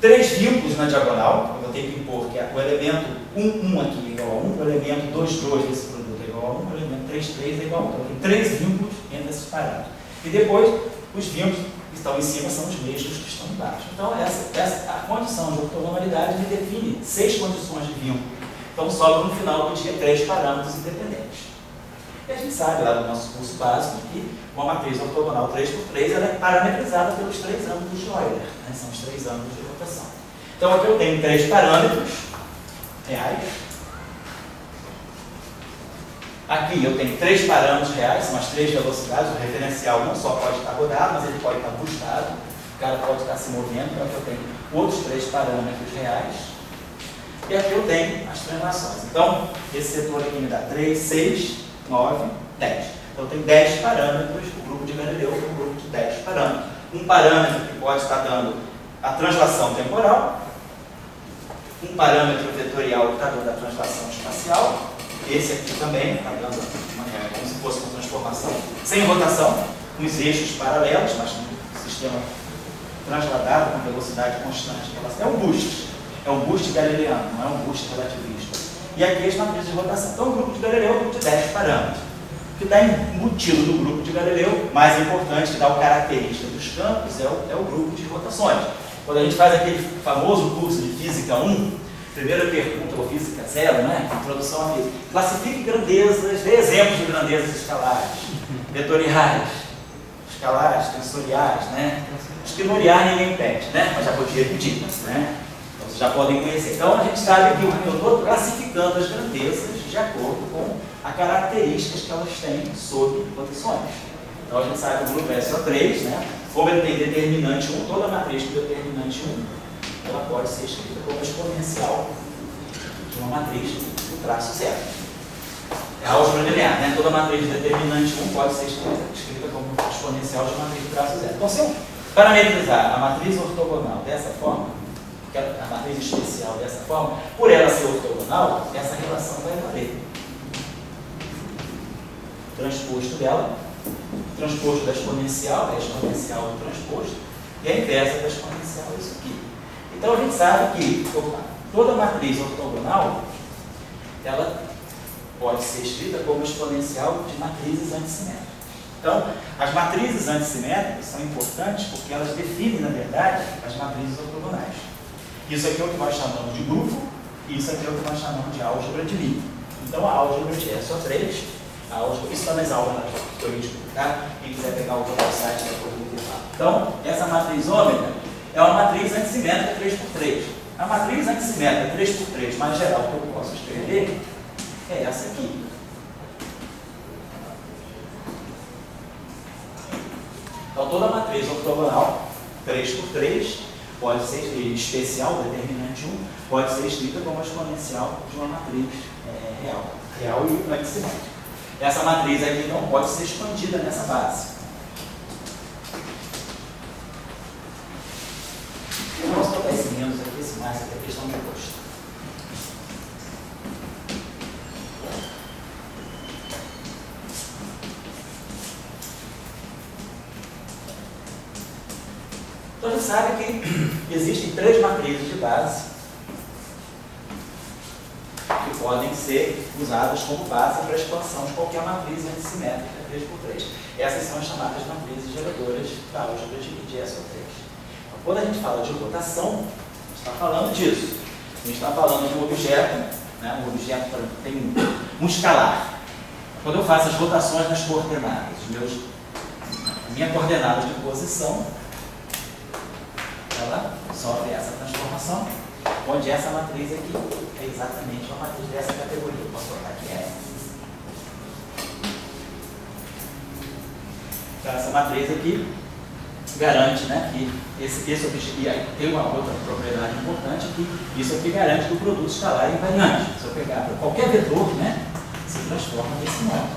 3 vínculos na diagonal, eu vou ter que impor que o elemento 1 aqui é igual a 1, o elemento 2 desse produto é igual a 1, o elemento 3 é igual a 1. Então, tem 3 vínculos entre esses parâmetros. E depois, os vínculos que estão em cima são os mesmos que estão embaixo. Então, a condição de ortogonalidade define 6 condições de vínculo. Então, sobra no final do dia 3 parâmetros independentes. E a gente sabe lá do nosso curso básico que uma matriz ortogonal 3×3 ela é parametrizada pelos 3 ângulos de Euler, né? São os 3 ângulos de rotação. Então, aqui eu tenho 3 parâmetros reais. Aqui eu tenho 3 parâmetros reais, são as 3 velocidades. O referencial não só pode estar rodado, mas ele pode estar boostado. O cara pode estar se movendo. Então, aqui eu tenho outros 3 parâmetros reais. E aqui eu tenho as translações. Então, esse setor aqui me dá 3, 6, 9, 10. Então, eu tenho 10 parâmetros. O grupo de Galileu é um grupo de 10 parâmetros. Um parâmetro que pode estar dando a translação temporal. Um parâmetro vetorial que está dando a translação espacial. Esse aqui também está dando como se fosse uma transformação sem rotação, com os eixos paralelos, mas com um sistema transladado com velocidade constante. É um boost galileano, não é um boost relativista. E aqui as matrizes de rotação. Então, o grupo de Galileu é um grupo de 10 parâmetros. O que está embutido no grupo de Galileu, mais importante, que dá o característica dos campos, é o grupo de rotações. Quando a gente faz aquele famoso curso de Física 1, primeira pergunta, ou Física 0, né? Introdução à física. Classifique grandezas, dê exemplos de grandezas escalares, vetoriais, escalares, tensoriais, né? Acho que no IAR ninguém pede, né? Mas já vou te repetir, né? Então, vocês já podem conhecer. Então, a gente sabe que eu estou classificando as grandezas de acordo com as características que elas têm sob rotações. Então, a gente sabe que o grupo é SO3, né? Como ele tem determinante 1, toda matriz com determinante 1, ela pode ser escrita como exponencial de uma matriz do traço zero. É álgebra linear, né? Toda matriz de determinante 1 pode ser escrita como exponencial de uma matriz do traço zero. Então, se eu parametrizar a matriz ortogonal dessa forma, a matriz especial dessa forma, por ela ser ortogonal, essa relação vai valer. O transposto dela, o transposto da exponencial é a exponencial do transposto, e a inversa da exponencial é isso aqui. Então, a gente sabe que toda matriz ortogonal, ela pode ser escrita como exponencial de matrizes antissimétricas. Então, as matrizes antissimétricas são importantes porque elas definem, na verdade, as matrizes ortogonais. Isso aqui é o que nós chamamos de grupo, e isso aqui é o que nós chamamos de álgebra de Lie. Então, a álgebra de SO3, isso está nas aulas que eu ia explicar, quem quiser pegar o site vai poder ver lá. Então, essa matriz ômega é uma matriz antissimétrica 3×3. A matriz antissimétrica 3×3 mais geral que eu posso escrever é essa aqui. Então, toda matriz ortogonal 3×3 pode ser especial, determinante 1, pode ser escrita como exponencial de uma matriz real e antissimétrica. Essa matriz aqui não pode ser expandida nessa base. Vamos trocar esse menos aqui, esse mais aqui, a questão de gosto. Então, a gente sabe que existem 3 matrizes de base que podem ser usadas como base para a expansão de qualquer matriz antissimétrica 3×3. Essas são as chamadas matrizes geradoras da álgebra de SO3. Quando a gente fala de rotação, a gente está falando disso. A gente está falando de um objeto, né? Um objeto tem um escalar. Quando eu faço as rotações nas coordenadas, minha coordenada de posição, ela sofre essa transformação, onde essa matriz aqui é exatamente uma matriz dessa categoria. Eu posso botar aqui essa. Então, essa matriz aqui garante, né, que esse objeto, e aí tem uma outra propriedade importante, que isso aqui garante que o produto escalar é invariante. Se eu pegar para qualquer vetor, né, se transforma desse modo.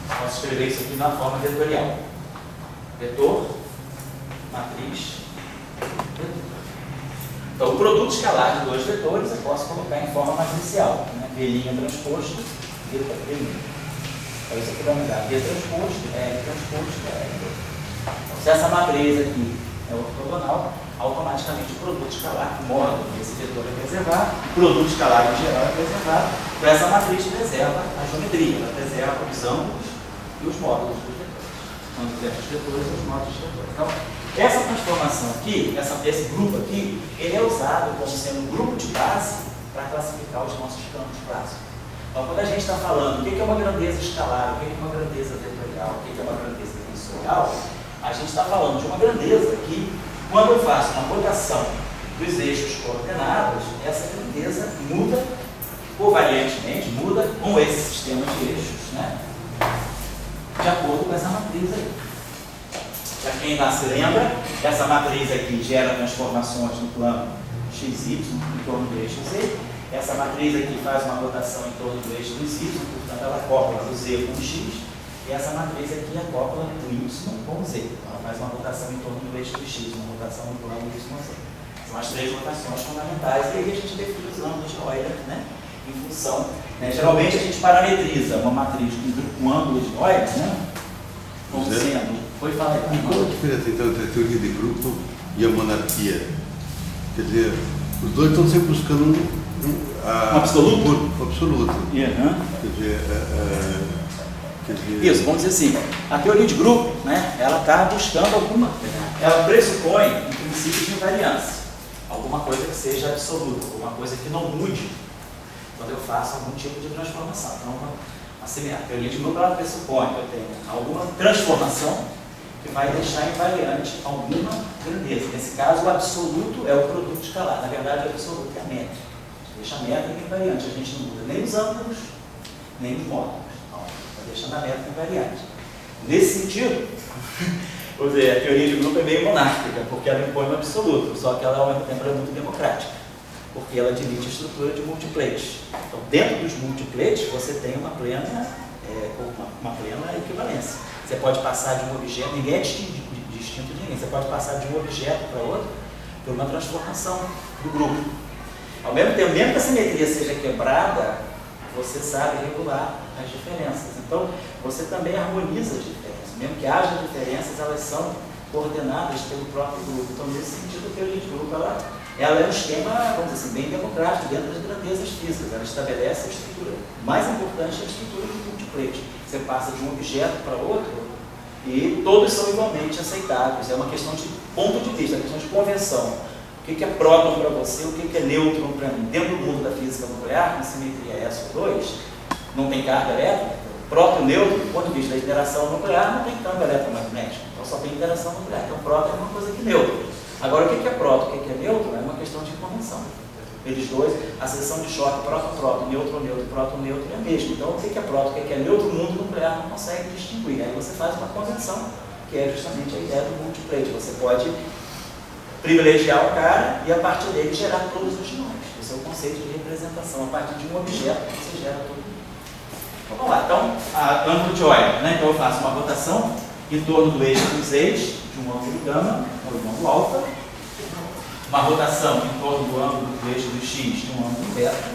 Posso escrever isso aqui na forma vetorial. Vetor, matriz, vetor. Então, o produto escalar de 2 vetores eu posso colocar em forma matricial, né, V' transposto, V'. Então, isso aqui vai me dar V transposto, L transposto, L. Então, se essa matriz aqui é ortogonal, automaticamente o produto escalar, o módulo desse vetor é preservado, o produto escalar em geral é preservado, então essa matriz preserva a geometria, ela preserva os ângulos e os módulos dos vetores. Ângulos dos vetores e os módulos dos vetores. Então, essa transformação aqui, esse grupo aqui, ele é usado como sendo um grupo de base para classificar os nossos campos clássicos. Então, quando a gente está falando o que é uma grandeza escalar, o que é uma grandeza vetorial, o que é uma grandeza tensorial, a gente está falando de uma grandeza que, quando eu faço uma rotação dos eixos coordenados, essa grandeza muda, covariantemente, muda com esse sistema de eixos, né? De acordo com essa matriz aí. Para quem lá se lembra, essa matriz aqui gera transformações no plano XY em torno do eixo Z. Essa matriz aqui faz uma rotação em torno do eixo dos Y, portanto ela acopla o Z com o X. E essa matriz aqui acopla o Y com o Z. Então, ela faz uma rotação em torno do eixo do X, uma rotação no plano YZ. São as três rotações fundamentais. E aí a gente define os ângulos de Euler, né? Em função. Né? Geralmente a gente parametriza uma matriz com ângulo de Euler, né? Como sendo. Foi falar E qual a diferença então entre a teoria de grupo e a monarquia? Quer dizer, os dois estão sempre buscando um absoluto? Um absoluto. Quer dizer, isso, vamos dizer assim, a teoria de grupo, né, ela está buscando ela pressupõe um princípio de invariância, alguma coisa que seja absoluta, alguma coisa que não mude quando eu faço algum tipo de transformação. Então, assim, a teoria de grupo ela pressupõe que eu tenho alguma transformação que vai deixar invariante alguma grandeza. Nesse caso, o absoluto é o produto escalar. Na verdade, o absoluto é a métrica. Deixa a métrica invariante. A gente não muda nem os ângulos, nem os módulos. Então, está deixando a métrica invariante. Nesse sentido, vou dizer, a teoria de grupo é meio monárquica, porque ela impõe um absoluto, só que ela, ao mesmo tempo, é muito democrática, porque ela divide a estrutura de multiplates. Então, dentro dos multiplates, você tem uma plena equivalência. Você pode passar de um objeto, ninguém é distinto de ninguém, você pode passar de um objeto para outro por uma transformação do grupo. Ao mesmo tempo, mesmo que a simetria seja quebrada, você sabe regular as diferenças. Então, você também harmoniza as diferenças. Mesmo que haja diferenças, elas são coordenadas pelo próprio grupo. Então, nesse sentido, a teoria de grupo ela é um esquema, vamos dizer assim, bem democrático dentro das grandezas físicas. Ela estabelece a estrutura. O mais importante é a estrutura do multiplate. Você passa de um objeto para outro e todos são igualmente aceitáveis. É uma questão de ponto de vista, é uma questão de convenção. O que é próton para você, o que é nêutron para mim? Dentro do mundo da física nuclear, com simetria S ou 2, não tem carga elétrica. Próton e nêutron, do ponto de vista da interação nuclear, não tem campo eletromagnético. Então só tem interação nuclear. Então próton é uma coisa que nêutron. Agora, o que é próton, o que é nêutron, é uma questão de convenção. Eles dois, a seção de choque, próton-próton, nêutron-nêutron, próton-nêutron é a mesma. Então, o que é próton, o que é nêutron, o mundo nuclear não consegue distinguir. Aí você faz uma convenção, que é justamente a ideia do multiplate. Você pode privilegiar o cara e, a partir dele, gerar todos os nós. Esse é o conceito de representação. A partir de um objeto, você gera todo mundo. Então, vamos lá. Então, ângulo de Euler, né? Então, eu faço uma rotação em torno do eixo dos eixos, de um ângulo gama, ou de um ângulo alfa, uma rotação em torno do ângulo do eixo do X de um ângulo beta,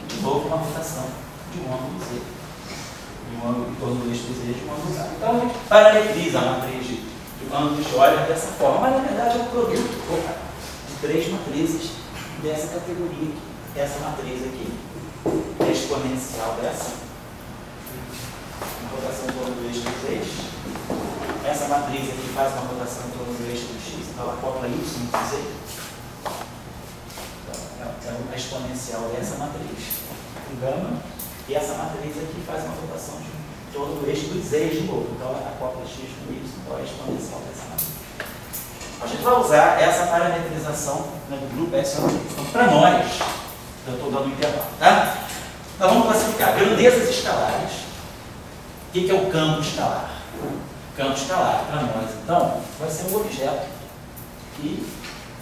e de novo uma rotação de um ângulo Z, de um ângulo em torno do eixo do Z de um ângulo Z. Então, a gente parametriza a matriz de ângulo de Euler dessa forma, mas na verdade é um produto de três matrizes dessa categoria aqui. Essa matriz aqui é exponencial dessa, uma rotação em torno do eixo dos eixos. Essa matriz aqui faz uma rotação em torno do eixo do X, então ela acopla Y com Z. Então, é a exponencial dessa matriz, o gama, e essa matriz aqui faz uma rotação em torno do eixo dos Z de novo, então ela acopla X com Y, então é a exponencial dessa matriz. A gente vai usar essa parametrização, né, do grupo S. Então, para nós, eu estou dando um intervalo, tá? Então vamos classificar grandezas escalares. O que é o campo escalar? Campo escalar, para nós, então, vai ser um objeto que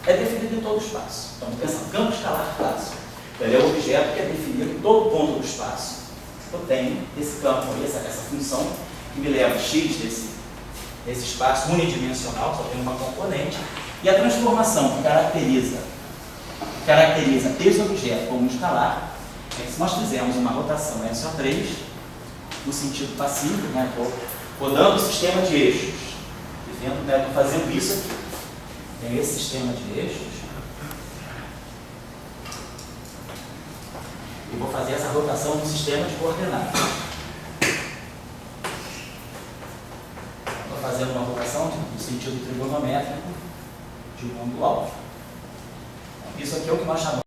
é definido em todo o espaço. Então, pensando, campo escalar clássico. Ele é um objeto que é definido em todo ponto do espaço. Eu tenho esse campo, essa função, que me leva x desse espaço unidimensional, só tem uma componente, e a transformação que caracteriza esse objeto como um escalar, é que se nós fizermos uma rotação SO3, no sentido passivo, né, rodando o sistema de eixos, estou fazendo isso aqui. Tem esse sistema de eixos. E vou fazer essa rotação no sistema de coordenadas. Estou fazendo uma rotação no sentido trigonométrico de um ângulo alto. Isso aqui é o que nós chamamos